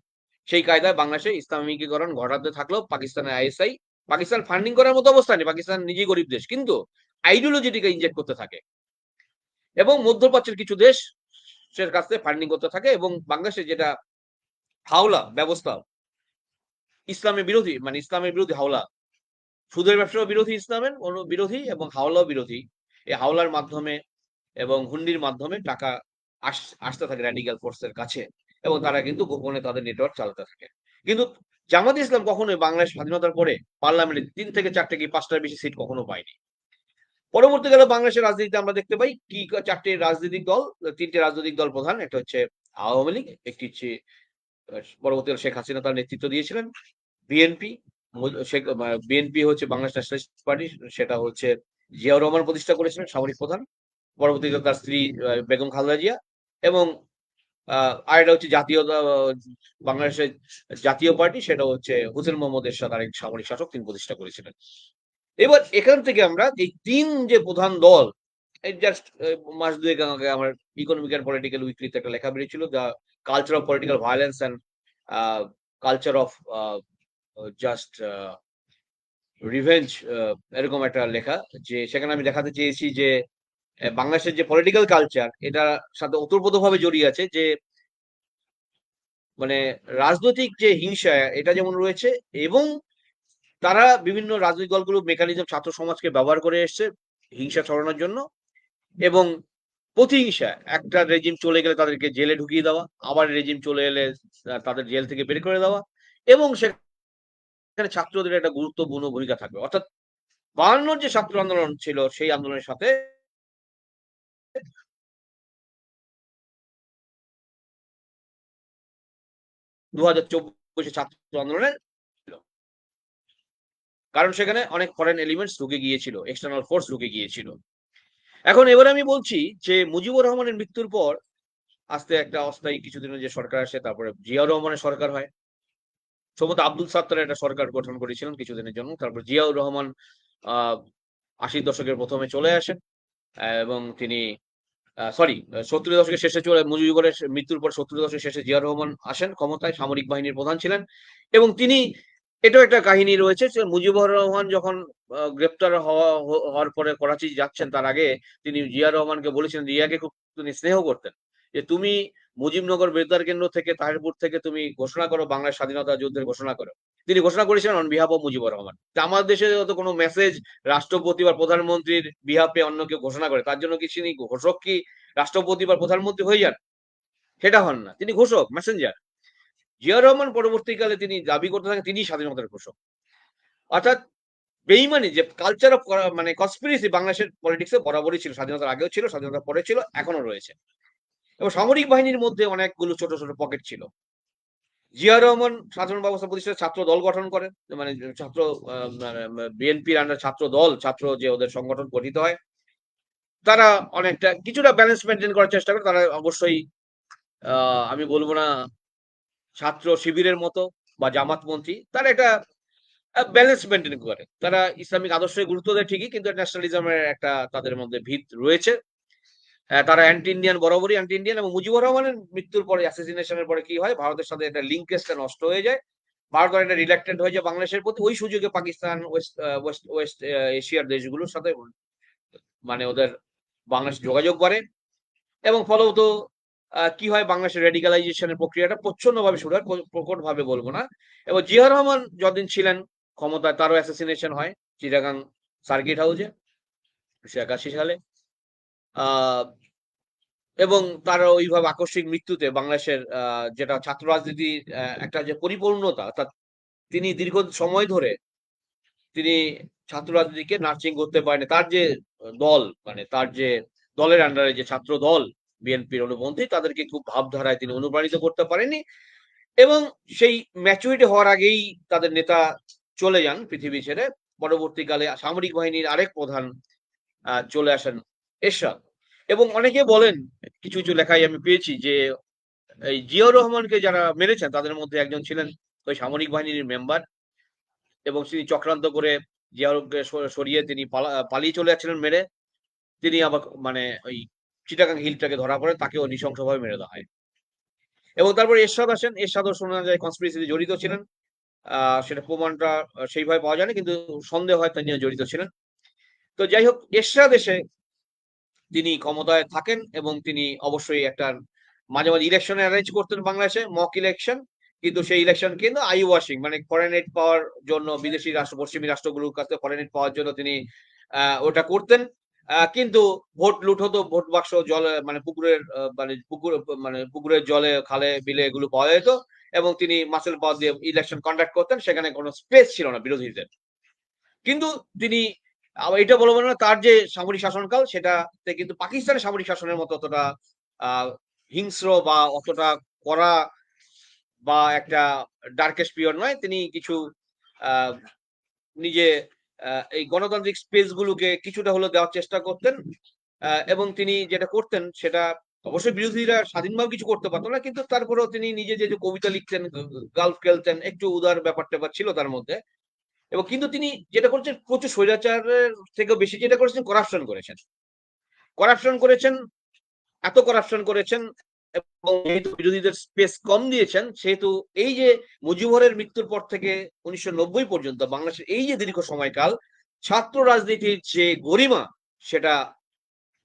সেই কায়দায় বাংলাদেশে ইসলামিকীকরণ ঘটাতে থাকলেও পাকিস্তানের আইএসআই, পাকিস্তান ফান্ডিং করার মতো অবস্থা নেই, পাকিস্তান নিজেই গরিব দেশ, কিন্তু আইডিওলজিটিকে ইনজেক্ট করতে থাকে এবং মধ্যপ্রাচ্যের কিছু দেশ সে কাছ থেকে ফান্ডিং করতে থাকে। এবং বাংলাদেশে যেটা হাওলা ব্যবস্থা, ইসলামের বিরোধী, মানে ইসলামের বিরোধী হাওলা, সুদের ব্যবসাও বিরোধী, ইসলামের বিরোধী এবং হাওলাও বিরোধী। এই হাওলার মাধ্যমে এবং হুন্ডির মাধ্যমে টাকা আসতে থাকে র্যাডিক্যাল ফোর্সের কাছে এবং তারা কিন্তু গোপনে তাদের নেটওয়ার্ক চালাতে থাকে। কিন্তু জামাত ইসলাম কখনোই বাংলাদেশ স্বাধীনতার পরে পার্লামেন্টে 3 থেকে 4টে কি 5টার বেশি সিট কখনো পায়নি। পরবর্তীকালে বাংলাদেশের রাজনীতিতে আমরা দেখতে পাই কি 4টে রাজনৈতিক দল, 3টে রাজনৈতিক দল প্রধান, একটা হচ্ছে আওয়ামী লীগ, একটি হচ্ছে পরবর্তীকালে শেখ হাসিনা তার নেতৃত্ব দিয়েছিলেন, বিএনপি, বিএনপি হচ্ছে বাংলাদেশ ন্যাশনালিস্ট পার্টি, সেটা হচ্ছে জিয়াউর রহমান প্রতিষ্ঠা করেছিলেন, সামরিক প্রধান, পরবর্তীতে তার স্ত্রী বেগম খালেদা জিয়া, এবং আরেকটা হচ্ছে বাংলাদেশের জাতীয় পার্টি, সেটা হচ্ছে হোসেন মোহাম্মদ এরশাদ, আরেক সামরিক শাসক, তিনি প্রতিষ্ঠা করেছিলেন। এবার এখান থেকে আমরা এই 3 যে প্রধান দল, জাস্ট মাস দুয়েক আগে আমার ইকোনমিক অ্যান্ড পলিটিক্যাল উইকলিতে একটা লেখা বেরিয়েছিল, the culture of political violence and culture of just revenge, এরকম একটা লেখা, যে সেখানে আমি দেখাতে চেয়েছি যে বাংলাদেশের যে পলিটিক্যাল কালচার এটার সাথে ওতপ্রোতভাবে জড়িয়ে আছে, যে মানে রাজনৈতিক যে হিংসা এটা যেমন রয়েছে, এবং তারা বিভিন্ন রাজনৈতিক দলগুলো মেকানিজম ছাত্র সমাজকে ব্যবহার করে এসছে হিংসা ছড়ানোর জন্য, এবং প্রতিহিংসা, একটা রেজিম চলে গেলে তাদেরকে জেলে ঢুকিয়ে দেওয়া, আবার রেজিম চলে এলে তাদের জেল থেকে বের করে দেওয়া, এবং সেখানে ছাত্রদের একটা গুরুত্বপূর্ণ ভূমিকা থাকবে। অর্থাৎ 52 যে ছাত্র আন্দোলন ছিল সেই আন্দোলনের সাথে 2024 ছাত্র আন্দোলনের ছিল, কারণ সেখানে অনেক ফরেন এলিমেন্টস ঢুকে গিয়েছিল, এক্সটার্নাল ফোর্স ঢুকে গিয়েছিল। এখন এবার আমি বলছি যে মুজিবুর রহমানের মৃত্যুর পর আস্তে একটা অস্থায়ী কিছুদিনের যে সরকার আসে, তারপরে জিয়াউর রহমানের সরকার হয়, সম্ভবত আব্দুল সাত্তার একটা সরকার গঠন করেছিলেন কিছুদিনের জন্য, তারপর জিয়াউর রহমান 80 দশকের প্রথমে চলে আসেন এবং তিনি 70 দশকের শেষে মুজিবুরের মৃত্যুর পর 70 দশকের শেষে জিয়াউর রহমান আসেন ক্ষমতায়, সামরিক বাহিনীর প্রধান ছিলেন, এবং তিনি, এটাও একটা কাহিনী রয়েছে যে মুজিবুর রহমান যখন গ্রেপ্তার হওয়ার পরে করাচি যাচ্ছেন, তার আগে তিনি জিয়া রহমানকে বলেছিলেন, জিয়াকে খুব তিনি স্নেহ করতেন, যে তুমি মুজিবনগর বেতার কেন্দ্র থেকে, তাহিরপুর থেকে তুমি ঘোষণা করো বাংলার স্বাধীনতা যুদ্ধের ঘোষণা করো। তিনি ঘোষণা করেছিলেন on behalf of Mujibur Rahman. আমাদের দেশে যত কোনো মেসেজ রাষ্ট্রপতি বা প্রধানমন্ত্রীর বিহাফে অন্য কেউ ঘোষণা করে, তার জন্য কি তিনি ঘোষক কি রাষ্ট্রপতি বা প্রধানমন্ত্রী হয়ে যান? সেটা হন না, তিনি ঘোষক, মেসেঞ্জার। জিয়া রহমান পরবর্তীকালে তিনি দাবি করতে থাকেন তিনি স্বাধীনতার ঘোষক। অর্থাৎ বেইমানি যে কালচার অফ মানে কনস্পিরেসি বাংলাদেশের পলিটিক্সে বরাবরই ছিল, স্বাধীনতার আগেও ছিল, স্বাধীনতার পরে ছিল, এখনো রয়েছে। এবং সামরিক বাহিনীর মধ্যে অনেকগুলো ছোট ছোট পকেট ছিল। জিয়া রহমান সাধারণ ব্যবস্থা প্রতিষ্ঠায় ছাত্র দল গঠন করেন, মানে ছাত্র বিএনপির আন্ডার ছাত্র দল, ছাত্র যে ওদের সংগঠন গঠিত হয়, তারা অনেকটা কিছুটা ব্যালেন্স মেনটেন করার চেষ্টা করে। তারা অবশ্যই আমি বলবো না ছাত্র শিবিরের মতো বা জামাতপন্থী, তারা একটা ব্যালেন্স মেনটেন করে, তারা ইসলামিক আদর্শে গুরুত্ব দেয় ঠিকই, কিন্তু ন্যাশনালিজমের একটা তাদের মধ্যে ভিত রয়েছে। তারা অ্যান্টি ইন্ডিয়ান, বরাবরই অ্যান্টি ইন্ডিয়ান। এবং মুজিবুর রহমানের মৃত্যুর পরে, অ্যাসাসিনেশনের পরে কি হয়, ভারতের সাথে একটা লিঙ্কেজটা নষ্ট হয়ে যায়, ভারত একটা রিল্যাক্টেড হয়ে যায় বাংলাদেশের প্রতি। ওই সুযোগে পাকিস্তান, ওয়েস্ট এশিয়ার দেশগুলোর সাথে মানে ওদের বাংলাদেশ যোগাযোগ বাড়ে এবং ফলবত কি হয়, বাংলাদেশের রেডিকালাইজেশনের প্রক্রিয়াটা প্রচ্ছন্নভাবে শুরু হয়, প্রকটভাবে বলবো না। এবং জিয়া রহমান যতদিন ছিলেন ক্ষমতায় তারও অ্যাসাসিনেশন হয় চিটাগাং সার্কিট হাউসে 1981 সালে। এবং তার ওইভাবে আকস্মিক মৃত্যুতে বাংলাদেশের যেটা ছাত্র রাজনীতির একটা যে পরিপূর্ণতা, অর্থাৎ তিনি দীর্ঘ সময় ধরে তিনি ছাত্র রাজনীতিকে নার্সিং করতে পারেনি। তার যে দল, মানে তার যে দলের আন্ডারে যে ছাত্র দল বিএনপির অনুবন্ধী, তাদেরকে খুব ভাবধারায় তিনি অনুপ্রাণিত করতে পারেননি এবং সেই ম্যাচুরিটি হওয়ার আগেই তাদের নেতা চলে যান পৃথিবী ছেড়ে। পরবর্তীকালে সামরিক বাহিনীর আরেক প্রধান চলে আসেন এরশাদ। এবং অনেকে বলেন, কিছু কিছু লেখায় আমি পেয়েছি যে এই জিয়াউর রহমানকে যারা মেরেছেন তাদের মধ্যে একজন ছিলেন ওই সামরিক বাহিনীর মেম্বার, এবং তিনি চক্রান্ত করে জিয়াউরকে সরিয়ে তিনি পালিয়ে চলে যাচ্ছিলেন মেরে। তিনি আবার মানে ওই চিটাগাং হিলটাকে ধরা পড়ে, তাকেও নৃশংসভাবে মেরে দেওয়া হয়। এবং তারপর এরশাদ আসেন, এরশাদও শোনা যায় কনস্পিরেসিতে জড়িত ছিলেন। সেটা প্রমাণটা সেইভাবে পাওয়া যায়নি, কিন্তু সন্দেহ হয় তিনি জড়িত ছিলেন। তো যাই হোক, এরশাদ এসে তিনি ক্ষমতায় থাকেন এবং তিনি অবশ্যই একটা মাঝে মাঝে ইলেকশন অ্যারেঞ্জ করতেন বাংলাদেশে, মক ইলেকশন। কিন্তু সেই ইলেকশন কিন্তু আই ওয়াশিং, মানে ফরেন এইড পাওয়ার জন্য, বিদেশি রাষ্ট্র পশ্চিমী রাষ্ট্রগুলোর কাছে ফরেন এইড পাওয়ার জন্য তিনি ওটা করতেন। কিন্তু ভোট লুট হতো, ভোট বাক্স জলে মানে পুকুরের মানে পুকুরের জলে, খালে বিলে এগুলো পাওয়া যেত এবং তিনি মাসেল পাওয়ার দিয়ে ইলেকশন কন্ডাক্ট করতেন। সেখানে কোনো স্পেস ছিল না বিরোধীদের। কিন্তু তিনি আবার এটা বলবো না, তার যে সামরিক শাসনকাল সেটাতে কিন্তু পাকিস্তানের সামরিক শাসনের মতো অতটা হিংস্র বা অতটা কড়া বা একটা ডার্কেস্ট পিরিয়ড নয়। তিনি কিছু নিজে এই গণতান্ত্রিক স্পেস গুলোকে কিছুটা হলেও দেওয়ার চেষ্টা করতেন। এবং তিনি যেটা করতেন সেটা অবশ্যই বিরোধীরা স্বাধীনভাবে কিছু করতে পারতো না, কিন্তু তারপরেও তিনি নিজে যে কবিতা লিখতেন, গালফ খেলতেন, একটু উদার ব্যাপার ছিল তার মধ্যে। এবং কিন্তু তিনি যেটা করেছেন, প্রচুর স্বৈরাচারের থেকেও বেশি যেটা করেছেন, করাপশন করেছেন, এত করাপশন করেছেন। এবং যেহেতু বিরোধীদের স্পেস কম দিয়েছেন, সেহেতু এই যে মুজিবুরের মৃত্যুর পর থেকে 1990 পর্যন্ত বাংলাদেশের এই যে দীর্ঘ সময়কাল, ছাত্র রাজনীতির যে গরিমা সেটা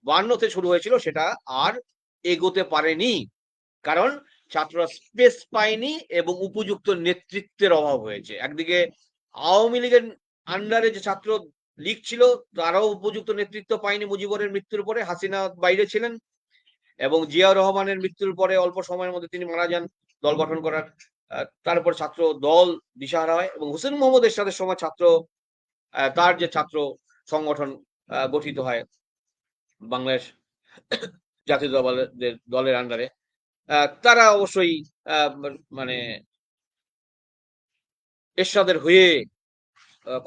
52তে শুরু হয়েছিল, সেটা আর এগোতে পারেনি। কারণ ছাত্ররা স্পেস পায়নি এবং উপযুক্ত নেতৃত্বের অভাব হয়েছে। একদিকে আওয়ামী লীগের আন্ডারে যে ছাত্র লীগ ছিল, তারাও উপযুক্ত নেতৃত্ব পায়নি মুজিবুরের মৃত্যুর পরে। হাসিনা বাইরে ছিলেন এবং জিয়াউর রহমানের মৃত্যুর পরে অল্প সময়ের মধ্যে তিনি মারা যান দল গঠন করার। তারপর ছাত্র দল দিশাহারা হয় এবং হোসেন মোহাম্মদ এরশাদের সময় তার যে ছাত্র সংগঠন গঠিত হয় বাংলাদেশ জাতীয় দলের আন্ডারে। তারা অবশ্যই মানে এরশাদের হয়ে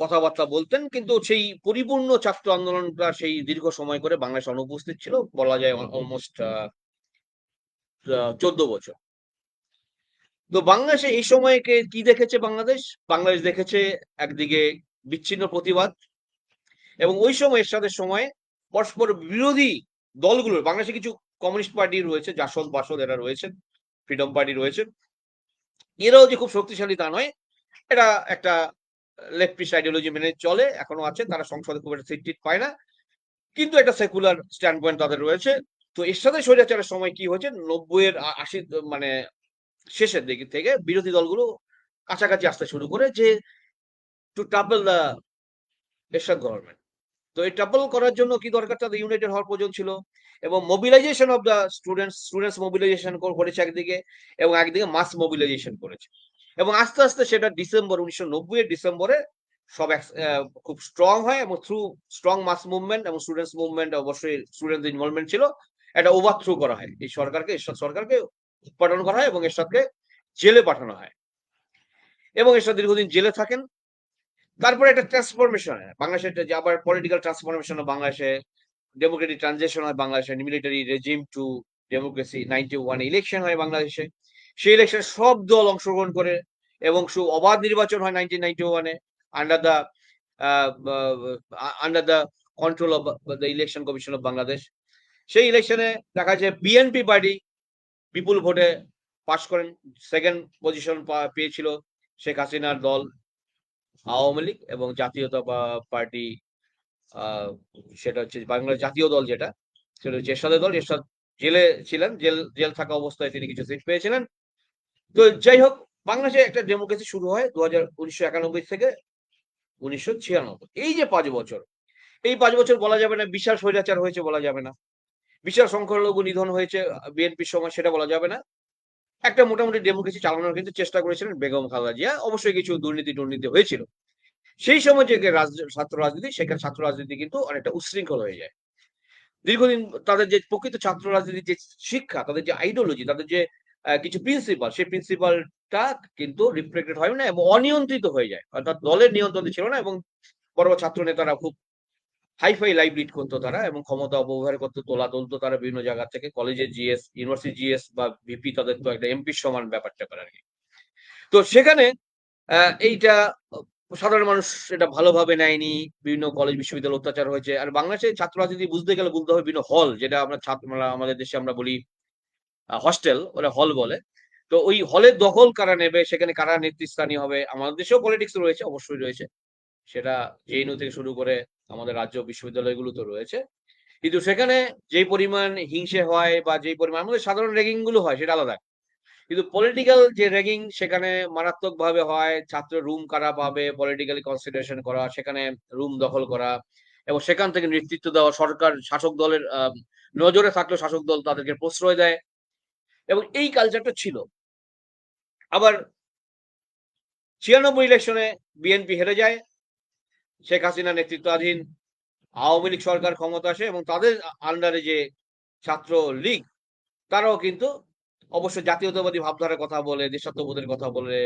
কথাবার্তা বলতেন, কিন্তু সেই পরিপূর্ণ ছাত্র আন্দোলনটা সেই দীর্ঘ সময় করে বাংলাদেশ অনুপস্থিত ছিল, বলা যায় অলমোস্ট 14 বছর। তো বাংলাদেশে এই সময়কে কি দেখেছে বাংলাদেশ দেখেছে একদিকে বিচ্ছিন্ন প্রতিবাদ, এবং ওই সময় এরশাদের সময় পরস্পর বিরোধী দলগুলোর, বাংলাদেশে কিছু কমিউনিস্ট পার্টি রয়েছে, জাসদ বাসদ এরা রয়েছেন, ফ্রিডম পার্টি রয়েছেন, এরাও যে খুব শক্তিশালী তা নয়। এটা একটা লেফটিস্ট আইডিওলজি মেনে চলে, এখনো আছে, তারা সংসদে খুব একটা সিট পায় না, কিন্তু একটা সেকুলার স্ট্যান্ড পয়েন্ট তাদের রয়েছে। তো এরশাদের স্বৈরাচারের সময় কি হয়েছে, 90-এর 80 মানে শেষের দিক থেকে বিরোধী দলগুলো কাছাকাছি আসতে শুরু করে, যে to topple the Ershad government. তো এই টাপল করার জন্য কি দরকার, তাদের ইউনাইটেড হওয়ার প্রয়োজন ছিল। এবং mobilisation of the students mobilisation করেছে একদিকে, এবং একদিকে মাস মোবিলাইজেশন করেছে। এবং আস্তে আস্তে সেটা 1990-এর ডিসেম্বরে সব খুব স্ট্রং হয়, এবং থ্রু স্ট্রং মাস মুভমেন্ট এবং স্টুডেন্টস মুভমেন্ট, অবশ্যই স্টুডেন্টস ইনভলভমেন্ট ছিল, এটা ওভারথ্রো করা হয় এই সরকারকে, এরশাদ সরকারকে উৎপাদন করা হয় এবং এরশাদকে জেলে পাঠানো হয় এবং এরশাদ দীর্ঘদিন জেলে থাকেন। তারপরে একটা ট্রান্সফরমেশন হয় বাংলাদেশে, যে আবার পলিটিক্যাল ট্রান্সফরমেশন হয় বাংলাদেশে, ডেমোক্রেটিক ট্রানজিশন হয় বাংলাদেশে, military regime two democracy 91 election হয় বাংলাদেশে। সেই ইলেকশনে সব দল অংশগ্রহণ করে এবং অবাধ নির্বাচন হয় 1991-এ under the control of the Election Commission of Bangladesh. সেই ইলেকশনে দেখা যায় বিএনপি পার্টি বিপুল ভোটে পাস করেন, সেকেন্ড পজিশন পেয়েছিল শেখ হাসিনার দল আওয়ামী লীগ এবং জাতীয়তা পার্টি, সেটা হচ্ছে বাংলাদেশ জাতীয় দল যেটা, সেটা হচ্ছে এরশাদের দল। এরশাদ জেলে ছিলেন, জেল থাকা অবস্থায় তিনি কিছু সিট পেয়েছিলেন। তো যাই হোক, বাংলাদেশে একটা ডেমোক্রেসি শুরু হয় 1991 থেকে 1996। এই যে 5 বছর, এই 5 বছর বলা যাবে না বিশাল স্বৈরাচার হয়েছে, বলা যাবে না বিশাল সংখ্যালঘু নিধন হয়েছে বিএনপির সময়, সেটা বলা যাবে না। একটা মোটামুটি ডেমোক্রেসি চালানোর কিন্তু চেষ্টা করেছিলেন বেগম খালেদা জিয়া। অবশ্যই কিছু দুর্নীতি হয়েছিল। সেই সময় যে ছাত্র রাজনীতি, সেখানে ছাত্র রাজনীতি কিন্তু অনেকটা উচ্ছৃঙ্খল হয়ে যায়। দীর্ঘদিন তাদের যে প্রকৃত ছাত্র রাজনীতির যে শিক্ষা, তাদের যে আইডিওলজি, তাদের যে কিছু প্রিন্সিপাল, সেই প্রিন্সিপালটা কিন্তু রিফ্লেক্টেড হয় না এবং অনিয়ন্ত্রিত হয়ে যায়। অর্থাৎ দলের নিয়ন্ত্রণে ছিল না এবং বড় বড় ছাত্র নেতারা খুব হাইফাই লাইফ লিড করতো তারা এবং ক্ষমতা অপব্যবহার করতো, তোলা তুলতো তারা বিভিন্ন জায়গা থেকে। কলেজের জিএস, ইউনিভার্সিটি জিএস বা ভিপি তাদের তো একটা এমপির সমান ব্যাপার-ট্যাপার আরকি। তো সেখানে এইটা সাধারণ মানুষ এটা ভালোভাবে নেয়নি। বিভিন্ন কলেজ বিশ্ববিদ্যালয়ে অত্যাচার হয়েছে। আর বাংলাদেশে ছাত্র রাজনীতি বুঝতে গেলে বলতে হবে বিভিন্ন হল, যেটা আমরা আমাদের দেশে আমরা বলি হস্টেল, ওরা হল বলে। তো ওই হলের দখল কারা নেবে, সেখানে কারা নেতৃস্থানীয় হবে। আমাদের দেশেও পলিটিক্স রয়েছে, অবশ্যই রয়েছে। সেটা জেএনইউ থেকে শুরু করে আমাদের রাজ্য বিশ্ববিদ্যালয়গুলোতে রয়েছে। কিন্তু সেখানে যেই পরিমাণ হিংসে হয় বা যেই পরিমাণ আমাদের সাধারণ র্যাগিং গুলো হয় সেটা আলাদা। কিন্তু পলিটিক্যাল যে র্যাগিং সেখানে মারাত্মকভাবে হয়। ছাত্র রুম কারা পাবে, পলিটিক্যালি কনসিডারেশন করা, সেখানে রুম দখল করা এবং সেখান থেকে নেতৃত্ব দেওয়া, সরকার শাসক দলের নজরে থাকলেও শাসক দল তাদেরকে প্রশ্রয় দেয় এবং এই কালচারটা ছিল। আবার 96 ইলেকশনে বিএনপি হেরে যায়। শেখ হাসিনা নেতৃত্বাধীন আওয়ামী লীগ সরকার ক্ষমতা আসে এবং তাদের আন্ডারে যে ছাত্র লীগ, তারাও কিন্তু অবশ্য জাতীয়তাবাদী ভাবধারার কথা বলে, দেশাত্মবোধের কথা বলে,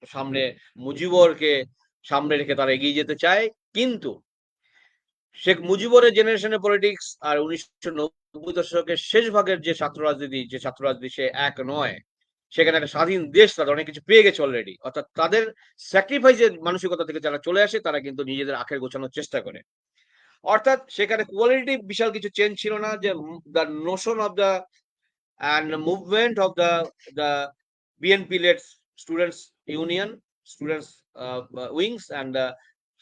সামনে মুজিবরকে সামনে রেখে তারা এগিয়ে যেতে চায়। কিন্তু শেখ মুজিবরের জেনারেশনের পলিটিক্স আর 1990 দশকের শেষ ভাগের যে ছাত্র রাজনীতি সে এক নয়। সেখানে একটা স্বাধীন দেশ, তারা অনেক কিছু পেয়ে গেছে অলরেডি। অর্থাৎ তাদের স্যাক্রিফাইসের মানসিকতা থেকে যারা চলে আসে, তারা কিন্তু নিজেদের আখের গোছানোর চেষ্টা করে। অর্থাৎ সেখানে কোয়ালিটিভ বিশাল কিছু চেঞ্জ ছিল না, যে the Notion of the and the movement of the BNP led students union, students wings and the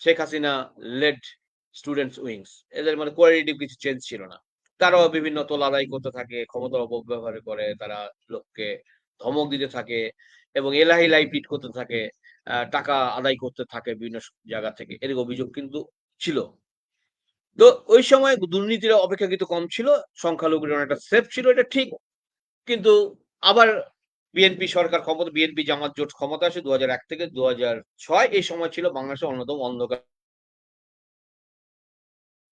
Sheikh Hasina led students wings, এদের মানে কোয়ালিটিভ কিছু চেঞ্জ ছিল না। তারাও বিভিন্ন তোল আদায় করতে থাকে, ক্ষমতার অপব্যবহার করে, তারা লোককে ধমক দিতে থাকে এবং এলাহি লাইফ লিড করতে থাকে, টাকা আদায় করতে থাকে বিভিন্ন জায়গা থেকে। এর অভিযোগ কিন্তু ছিল। তো ওই সময় দুর্নীতির অপেক্ষাকৃত কম ছিল, সংখ্যালঘুদের অনেকটা সেফ ছিল, এটা ঠিক। কিন্তু আবার বিএনপি জামাত জোট ক্ষমতা আসে 2001 থেকে 2006। এই সময় ছিল বাংলাদেশের অন্যতম অন্ধকার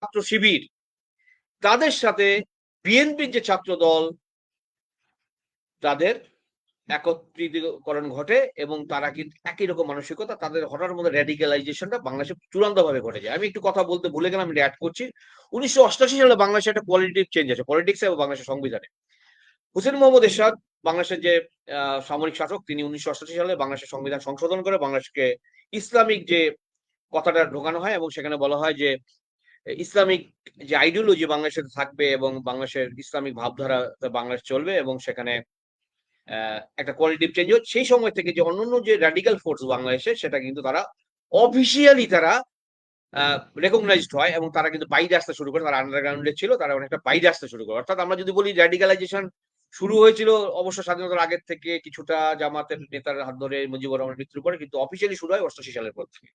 ছাত্র শিবির। তাদের সাথে বিএনপির যে ছাত্র দল, তাদের একত্রীকরণ ঘটে এবং তারা কিন্তু একই রকম মানসিকতা, তাদের হঠাৎ মধ্যে র্যাডিক্যালাইজেশনটা বাংলাদেশে চূড়ান্তভাবে ঘটে যায়। আমি একটু কথা বলতে ভুলে গেলাম, আমি অ্যাড করছি। 1988 সালে বাংলাদেশে একটা কোয়ালিটিভ চেঞ্জ আছে পলিটিক্সে এবং বাংলাদেশের সংবিধানে। হুসেইন মোহাম্মদ এরশাদ, বাংলাদেশের যে সামরিক শাসক, তিনি 1988 সালে বাংলাদেশের সংবিধান সংশোধন করে বাংলাদেশকে ইসলামিক যে কথাটা ঢোকানো হয় এবং সেখানে বলা হয় যে ইসলামিক যে আইডিওলজি বাংলাদেশে থাকবে এবং বাংলাদেশের ইসলামিক ভাবধারা বাংলাদেশ চলবে এবং সেখানে একটা কোয়ালিটিভ চেঞ্জ হয়। সেই সময় থেকে যে অন্যান্য যে র্যাডিক্যাল ফোর্স বাংলাদেশে, সেটা কিন্তু তারা অফিসিয়ালি তারা রেকগনাইজড হয় এবং তারা কিন্তু বাইরে আসতে শুরু করে। তারা আন্ডারগ্রাউন্ডে ছিল, তারা অনেকটা বাইরে আসতে শুরু করে। অর্থাৎ আমরা যদি বলি র্যাডিক্যালাইজেশন শুরু হয়েছিল অবশ্য স্বাধীনতার আগের থেকে, কিছুটা জামাতের নেতার হাত ধরে মুজিবুর রহমানের মৃত্যুর পরে, কিন্তু অফিসিয়ালি শুরু হয় 88 সালের পর থেকে।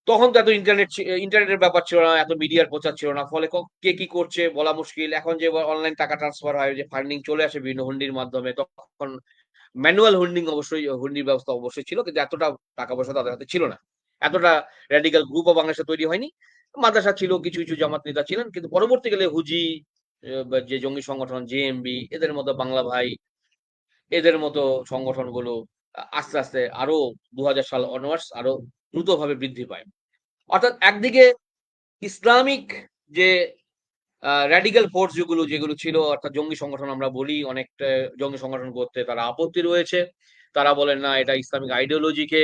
তখন তো এত ইন্টারনেটের ব্যাপার ছিল না, এত মিডিয়ার প্রচার ছিল না, ফলে কে কি করছে বলা মুশকিল। এখন যে অনলাইন টাকা ট্রান্সফার হয়, যে ফান্ডিং চলে আসে বিভিন্ন হুন্ডির মাধ্যমে, তখন ম্যানুয়াল হুন্ডির ব্যবস্থা অবশ্যই ছিল, কিন্তু এতটা টাকা পয়সা তাদের হাতে ছিল না। এতটা র্যাডিক্যাল গ্রুপও বাংলাদেশে তৈরি হয়নি। মাদ্রাসা ছিল, কিছু কিছু জামাত নেতা ছিলেন, কিন্তু পরবর্তীকালে হুজি যে জঙ্গি সংগঠন জেএমবি, এদের মতো বাংলা ভাই, এদের মতো সংগঠনগুলো আস্তে আস্তে আরো 2000 সাল অনওয়ার্ডস আরো দ্রুতভাবে বৃদ্ধি পায়। অর্থাৎ একদিকে ইসলামিক যে র্যাডিক্যাল ফোর্স যেগুলো ছিল, অর্থাৎ জঙ্গি সংগঠন আমরা বলি, অনেকটা জঙ্গি সংগঠন করতে তারা আপত্তি রয়েছে। তারা বলেন না, এটা ইসলামিক আইডিওলজিকে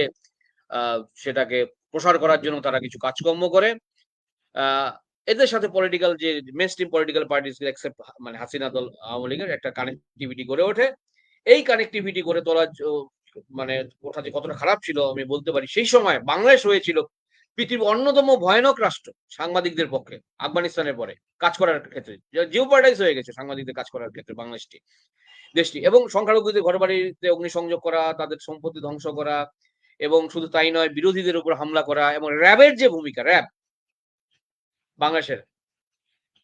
সেটাকে প্রসার করার জন্য তারা কিছু কাজকর্ম করে। এদের সাথে পলিটিক্যাল যে মেইনস্ট্রিম পলিটিক্যাল পার্টিস এক্সেপ্ট মানে হাসিনা দল, আওয়ামী লীগের একটা কানেক্টিভিটি গড়ে ওঠে। এই কানেক্টিভিটি গড়ে তোলার মানে ওটা যে কতটা খারাপ ছিল আমি বলতে পারি, সেই সময় বাংলাদেশ হয়েছিল পৃথিবীর অন্যতম ভয়ানক রাষ্ট্র সাংবাদিকদের পক্ষে আফগানিস্তানের পরে কাজ করার ক্ষেত্রে, জিওপার্ডাইজ হয়ে গেছে সাংবাদিকদের কাজ করার ক্ষেত্রে বাংলাদেশটি, দেশটি। এবং সংখ্যালঘুদের ঘরবাড়িতে অগ্নিসংযোগ করা, তাদের সম্পত্তি ধ্বংস করা, এবং শুধু তাই নয়, বিরোধীদের উপর হামলা করা, এবং র্যাবের যে ভূমিকা, র্যাব বাংলাদেশের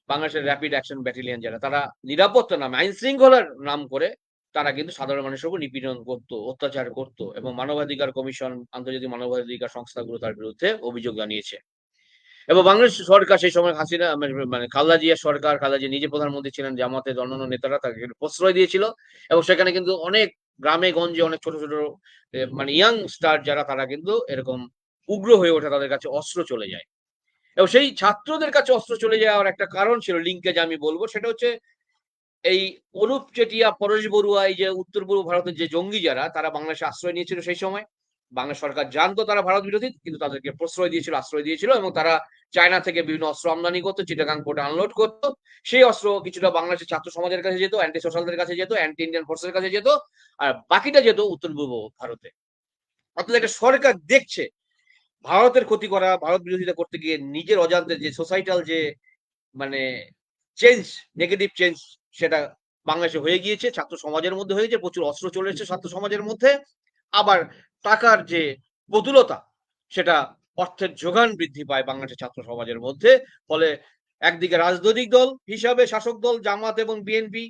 বাংলাদেশের র্যাপিড অ্যাকশন ব্যাটালিয়ন, যারা তারা নিরাপত্তা নামে, আইন শৃঙ্খলার নাম করে তারা কিন্তু সাধারণ মানুষের উপর নিপীড়ন করতো, অত্যাচার করতো, এবং মানবাধিকার কমিশন, আন্তর্জাতিক মানবাধিকার সংস্থাগুলো তার বিরুদ্ধে অভিযোগ জানিয়েছে। এবং বাংলাদেশ সরকার সেই সময় হাসিনা মানে খালেদা জিয়ার সরকার, খালেদা জিয়া নিজে প্রধানমন্ত্রী ছিলেন, জামাতের অন্যান্য নেতারা তাকে কিন্তু প্রশ্রয় দিয়েছিল। এবং সেখানে কিন্তু অনেক গ্রামে গঞ্জে অনেক ছোট ছোট মানে ইয়াং স্টার যারা, তারা কিন্তু এরকম উগ্র হয়ে ওঠে, তাদের কাছে অস্ত্র চলে যায়। এবং সেই ছাত্রদের কাছে অস্ত্র চলে যাওয়ার একটা কারণ ছিল, লিঙ্কেজ আমি বলবো, সেটা হচ্ছে এই অনুপ চেটিয়া, পরেশ বড়ুয়া, এই যে উত্তর পূর্ব ভারতের যে জঙ্গি যারা, তারা বাংলাদেশে আশ্রয় নিয়েছিল সেই সময়। বাংলা সরকার জানতো তারা ভারত বিরোধী, কিন্তু তাদেরকে প্রশ্রয় দিয়েছিল, আশ্রয় দিয়েছিল, এবং তারা চায়না থেকে বিভিন্ন অস্ত্র আমদানি করতো, চিটাগাং পোর্টে আনলোড করতো। সেই অস্ত্র কিছুটা বাংলাদেশের ছাত্র সমাজের কাছে যেত, অ্যান্টি সোশ্যালদের কাছে যেত, অ্যান্টি ইন্ডিয়ান ফোর্সের কাছে যেত, আর বাকিটা যেত উত্তর পূর্ব ভারতে। অর্থাৎ একটা সরকার দেখছে ভারতের ক্ষতি করা, ভারত বিরোধিতা করতে গিয়ে নিজের অজান্তে যে সোসাইটাল যে মানে চেঞ্জ, নেগেটিভ চেঞ্জ, সেটা বাংলাদেশে হয়ে গিয়েছে, ছাত্র সমাজের মধ্যে হয়েছে, প্রচুর অস্ত্র চলে এসেছে ছাত্র সমাজের মধ্যে। আবার টাকার যে প্রতুলতা, সেটা অর্থের যোগান বৃদ্ধি পায় বাংলাদেশের ছাত্র সমাজের মধ্যে। ফলে একদিকে রাজনৈতিক দল হিসাবে শাসক দল জামাত এবং বিএনপি,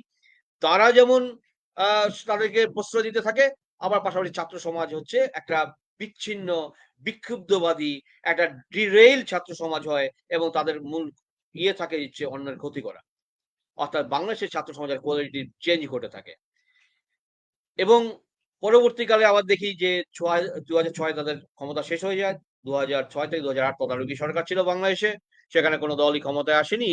তারা যেমন তাদেরকে প্রশ্রয় দিতে থাকে, আবার পাশাপাশি ছাত্র সমাজ হচ্ছে একটা বিচ্ছিন্ন, বিক্ষুব্ধবাদী, একটা ডিরেইল ছাত্র সমাজ হয়, এবং তাদের মূল ইয়ে থাকে ইচ্ছে অন্যের ক্ষতি করা। অর্থাৎ বাংলাদেশের ছাত্র সমাজের কোয়ালিটি চেঞ্জ ঘটে থাকে। এবং পরবর্তীকালে আবার দেখি যে 2006 তাদের ক্ষমতা শেষ হয়ে যায়। 2006 থেকে 2008 তদারকি সরকার ছিল বাংলাদেশে। সেখানে কোনো দলই ক্ষমতায় আসেনি।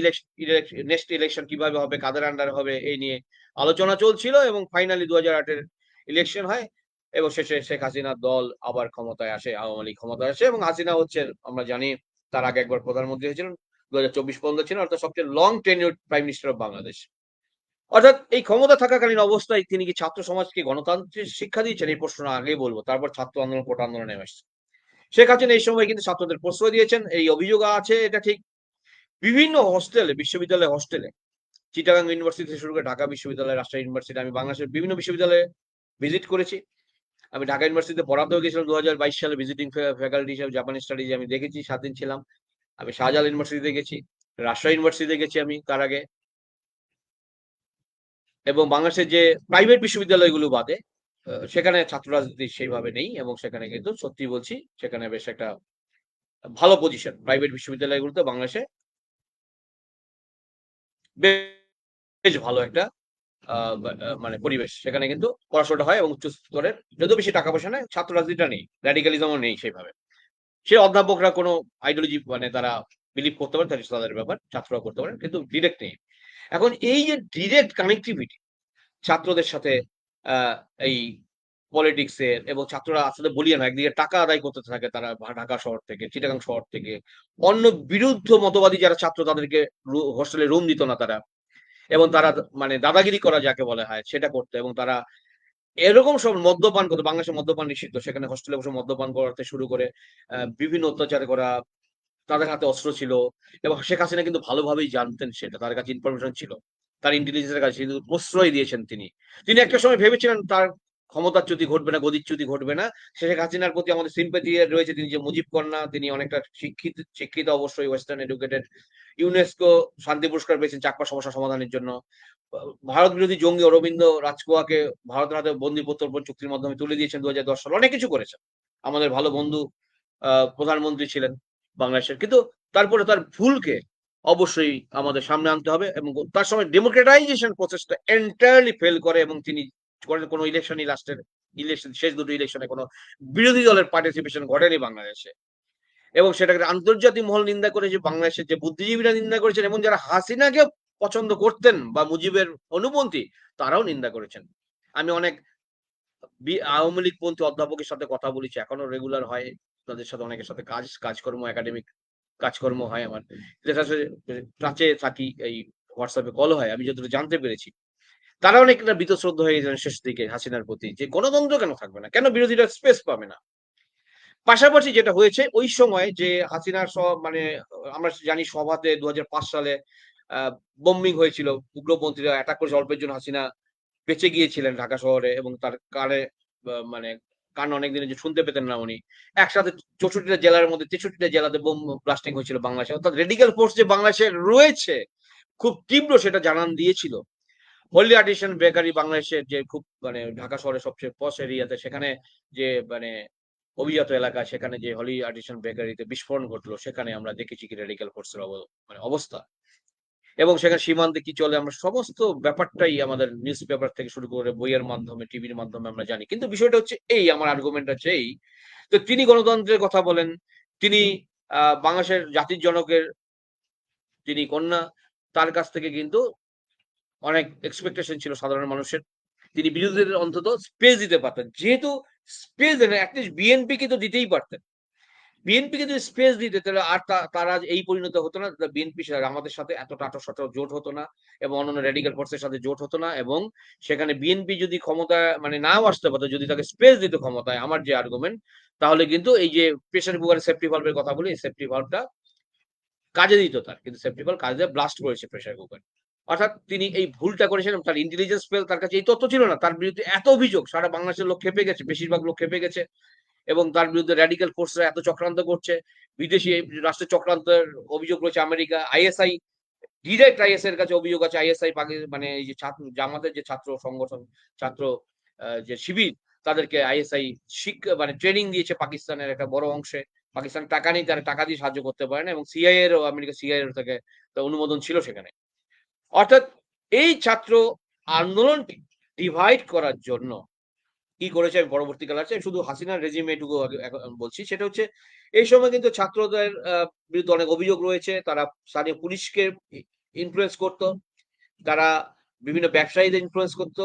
নেক্সট ইলেকশন কিভাবে হবে, কাদের আন্ডারে হবে, এই নিয়ে আলোচনা চলছিল, এবং ফাইনালি 2008 এর ইলেকশন হয়, এবং শেষে শেখ হাসিনার দল আবার ক্ষমতায় আসে, আওয়ামী লীগ ক্ষমতায় আসে। এবং হাসিনা হচ্ছে, আমরা জানি, তার আগে একবার প্রধানমন্ত্রী হয়েছিলেন, 2024 পর্যন্ত ছিলেন, অর্থাৎ সবচেয়ে long tenured prime minister of Bangladesh. অর্থাৎ এই ক্ষমতা থাকাকালীন অবস্থায় তিনি কি ছাত্র সমাজকে গণতান্ত্রিক শিক্ষা দিয়েছেন, এই প্রশ্ন আগেই বলবো, তারপর ছাত্র আন্দোলন, কোটা আন্দোলনে আসছে। শেখ হাসিনা এই সময় কিন্তু ছাত্রদের প্রশ্রয় দিয়েছেন, এই অভিযোগ আছে, এটা ঠিক। বিভিন্ন হস্টেলে, বিশ্ববিদ্যালয় হস্টেলে, চিটাগাং ইউনিভার্সিটি থেকে শুরু করে ঢাকা বিশ্ববিদ্যালয়, রাজশাহী ইউনিভার্সিটি, আমি বাংলাদেশের বিভিন্ন বিশ্ববিদ্যালয়ে ভিজিট করেছি। আমি ঢাকা ইউনিভার্সিটিতে পড়াতেও গেছিলাম 2022 সালে, ভিজিটিং ফ্যাকাল্টি হিসেবে জাপানি স্টাডিজ আমি দেখেছি, 7 দিন ছিলাম। আমি শাহজালাল ইউনিভার্সিটিতে গেছি, রাজশাহী ইউনিভার্সিটিতে গেছি আমি তার আগে। এবং বাংলাদেশের যে প্রাইভেট বিশ্ববিদ্যালয়গুলো বাদে সেখানে ছাত্র রাজনীতি সেইভাবে নেই, এবং সেখানে কিন্তু সত্যি বলছি, সেখানে বেশ একটা ভালো পজিশন প্রাইভেট বিশ্ববিদ্যালয়গুলোতে বাংলাদেশে, বেশ ভালো একটা মানে পরিবেশ। সেখানে কিন্তু পড়াশোনাটা হয়, এবং উচ্চ স্তরের, যদিও বেশি টাকা পয়সা নেই, ছাত্র রাজনীতিটা নেই, র্যাডিক্যালিজমও নেই সেইভাবে। সে অধ্যাপকরা কোনো আইডিওলজি মানে তারা বিলিভ করতে পারেন, তাদের ব্যাপার, ছাত্ররা করতে পারেন, কিন্তু ডিরেক্ট নেই। এখন এই যে ডিরেক্ট কানেক্টিভিটি ছাত্রদের সাথে, এই পলিটিক্স এর, এবং ছাত্ররা আসলে বলিয়ে না, একদিকে টাকা আদায় করতে থাকে তারা ঢাকা শহর থেকে, চিটাগাং শহর থেকে, অন্য বিরুদ্ধ মতবাদী যারা ছাত্র, তাদেরকে হোস্টেলে রুম দিত না তারা, এবং তারা মানে দাদাগিরি করা যাকে বলা হয় সেটা করতো, এবং তারা এরকম সব মদ্যপান করতো। বাংলাদেশে মদ্যপান নিষিদ্ধ, সেখানে হোস্টেলে বসে মদ্যপান করতে শুরু করে বিভিন্ন অত্যাচার করা, তাদের হাতে অস্ত্র ছিল। এবং শেখ হাসিনা কিন্তু ভালোভাবেই জানতেন সেটা, তার কাছে ইনফরমেশন ছিল, তার ইন্টেলিজেন্সের কাছে কিন্তু প্রশ্রয় দিয়েছেন তিনি। তিনি একটা সময় ভেবেছিলেন তার ক্ষমতাচ্যুতি ঘটবে না, গদিচ্যুতি ঘটবে না। শেখ হাসিনার প্রতি আমাদের সিম্পেথি রয়েছে, তিনি যে মুজিব কন্যা, তিনি অনেকটা শিক্ষিত অবশ্যই, ওয়েস্টার্ন এডুকেটেড, ইউনেস্কো শান্তি পুরস্কার পেয়েছেন চাকমা সমস্যা সমাধানের জন্য। ভারত বিরোধী জঙ্গি অরবিন্দ রাজকুয়াকে ভারতের হাতে বন্দী প্রত্যর্পণ চুক্তির মাধ্যমে তুলে দিয়েছেন 2010 সালে, অনেক কিছু করেছেন। আমাদের ভালো বন্ধু প্রধানমন্ত্রী ছিলেন বাংলাদেশের। কিন্তু তারপরে তার ভুলকে অবশ্যই আমাদের সামনে আনতে হবে, এবং তার সময় ডেমোক্রেটাইজেশন প্রসেসটা এন্টায়ারলি ফেল করে, এবং তিনি কোনো ইলেকশনই, লাস্টের ইলেকশন, শেষ দুটো ইলেকশনে কোনো বিরোধী দলের পার্টিসিপেশন ঘটেনি বাংলাদেশে। এবং সেটাকে আন্তর্জাতিক মহল নিন্দা করেছে, বাংলাদেশের যে বুদ্ধিজীবীরা নিন্দা করেছেন, এবং যারা হাসিনাকে পছন্দ করতেন বা মুজিবের অনুপন্থী, তারাও নিন্দা করেছেন। আমি অনেক আওয়ামী লীগ পন্থী অধ্যাপকের সাথে কথা বলেছি, এখনো রেগুলার হয়, তাদের সাথে অনেকের সাথে কাজকর্ম, একাডেমিক কাজকর্ম হয় আমার, টাচে থাকি, এই হোয়াটসঅ্যাপে কল হয়, আমি যতটুকু জানতে পেরেছি। তারা অনেকটা বীতশ্রদ্ধ হয়ে গেছেন শেষ দিকে হাসিনার প্রতি, যে গণতন্ত্র কেন থাকবে না, কেন বিরোধীরা স্পেস পাবে না। পাশাপাশি যেটা হয়েছে ওই সময় যে হাসিনার মানে আমরা জানি সভাতে 2005 সালে বোম্বিং হয়েছিল। উগ্রপন্থীরা অ্যাটাক করেছে অল্পের জন্য হাসিনা বেঁচে গিয়েছিলেন ঢাকা শহরে এবং তার কানে মানে কান অনেকদিনের যে শুনতে পেতেন না উনি। একসাথে 64টা জেলার মধ্যে 63টা জেলাতে বোম ব্লাস্টিং হয়েছিল বাংলাদেশে। অর্থাৎ রেডিক্যাল ফোর্স যে বাংলাদেশে রয়েছে খুব তীব্র সেটা জানান দিয়েছিল। হলি আর্টিসান বেকারি বাংলাদেশের যে খুব মানে ঢাকা শহরের সবচেয়ে পশ এরিয়াতে সেখানে যে মানে অভিজাত এলাকা সেখানে যে হলি আর্টিসান বেকারিতে বিস্ফোরণ ঘটলো সেখানে আমরা দেখেছি কি রেডিক্যাল ফোর্সের মানে অবস্থা। এবং সেখানে সীমান্তে কি চলে আমরা সমস্ত ব্যাপারটাই আমাদের নিউজ পেপার থেকে শুরু করে বইয়ের মাধ্যমে টিভির মাধ্যমে আমরা জানি। কিন্তু বিষয়টা হচ্ছে এই আমার আর্গুমেন্ট হচ্ছে এই তো তিনি গণতন্ত্রের কথা বলেন, তিনি বাংলাদেশের জাতির জনকের তিনি কন্যা, তার কাছ থেকে কিন্তু অনেক এক্সপেকটেশন ছিল সাধারণ মানুষের। তিনি বিরোধীদের অন্তত স্পেস দিতে পারতেন। যেহেতু স্পেস দেন অ্যাটলিস্ট বিএনপি কে তো দিতেই পারতেন। বিএনপি কে যদি স্পেস দিতে তাহলে আর তারা এই পরিণত হতো না। বিএনপি আমাদের সাথে এত টাটো জোট হতো না এবং অন্যান্য রেডিক্যাল ফোর্সের সাথে জোট হতো না এবং সেখানে বিএনপি যদি ক্ষমতায় মানে নাও আসতে পারতো যদি তাকে স্পেস দিত ক্ষমতায় আমার যে আর্গুমেন্ট তাহলে কিন্তু এই যে প্রেসার কুকারের সেফটি ভালভের কথা বলি এই সেফটি ভালভটা কাজে দিত তার কিন্তু সেফটি ভালভ কাজে ব্লাস্ট করেছে প্রেসার কুকার। অর্থাৎ তিনি এই ভুলটা করেছেন তার ইন্টেলিজেন্স ফেল তার কাছে এই তথ্য ছিল না তার বিরুদ্ধে এত অভিযোগ সারা বাংলাদেশের লোক খেপে গেছে বেশিরভাগ লোক খেপে গেছে এবং তার বিরুদ্ধে র্যাডিক্যাল ফোর্সরা এত চক্রান্ত করছে বিদেশি রাষ্ট্রের চক্রান্তের অভিযোগ রয়েছে আমেরিকা আইএসআই ডিরেক্ট আইএস এর কাছে অভিযোগ আছে আইএসআই মানে এই যে ছাত্র জামাতের যে ছাত্র সংগঠন ছাত্র যে শিবির তাদেরকে আইএসআই শিক্ষা মানে ট্রেনিং দিয়েছে পাকিস্তানের একটা বড় অংশে পাকিস্তান টাকা নেই তারা টাকা দিয়ে সাহায্য করতে পারে না এবং সিআইএ এর আমেরিকা সিআইএ এর থেকে অনুমোদন ছিল সেখানে অর্থাৎ এই ছাত্র আন্দোলনকে ডিভাইড করার জন্য কি করেছে আমি পরবর্তীকালে আছে শুধু হাসিনার রেজিমে এটুকু বলছি সেটা হচ্ছে এই সময় কিন্তু ছাত্রদের বিরুদ্ধে অনেক অভিযোগ রয়েছে তারা স্থানীয় পুলিশকে ইনফ্লুয়েন্স করতো তারা বিভিন্ন ব্যবসায়ীদের ইনফ্লুয়েন্স করতো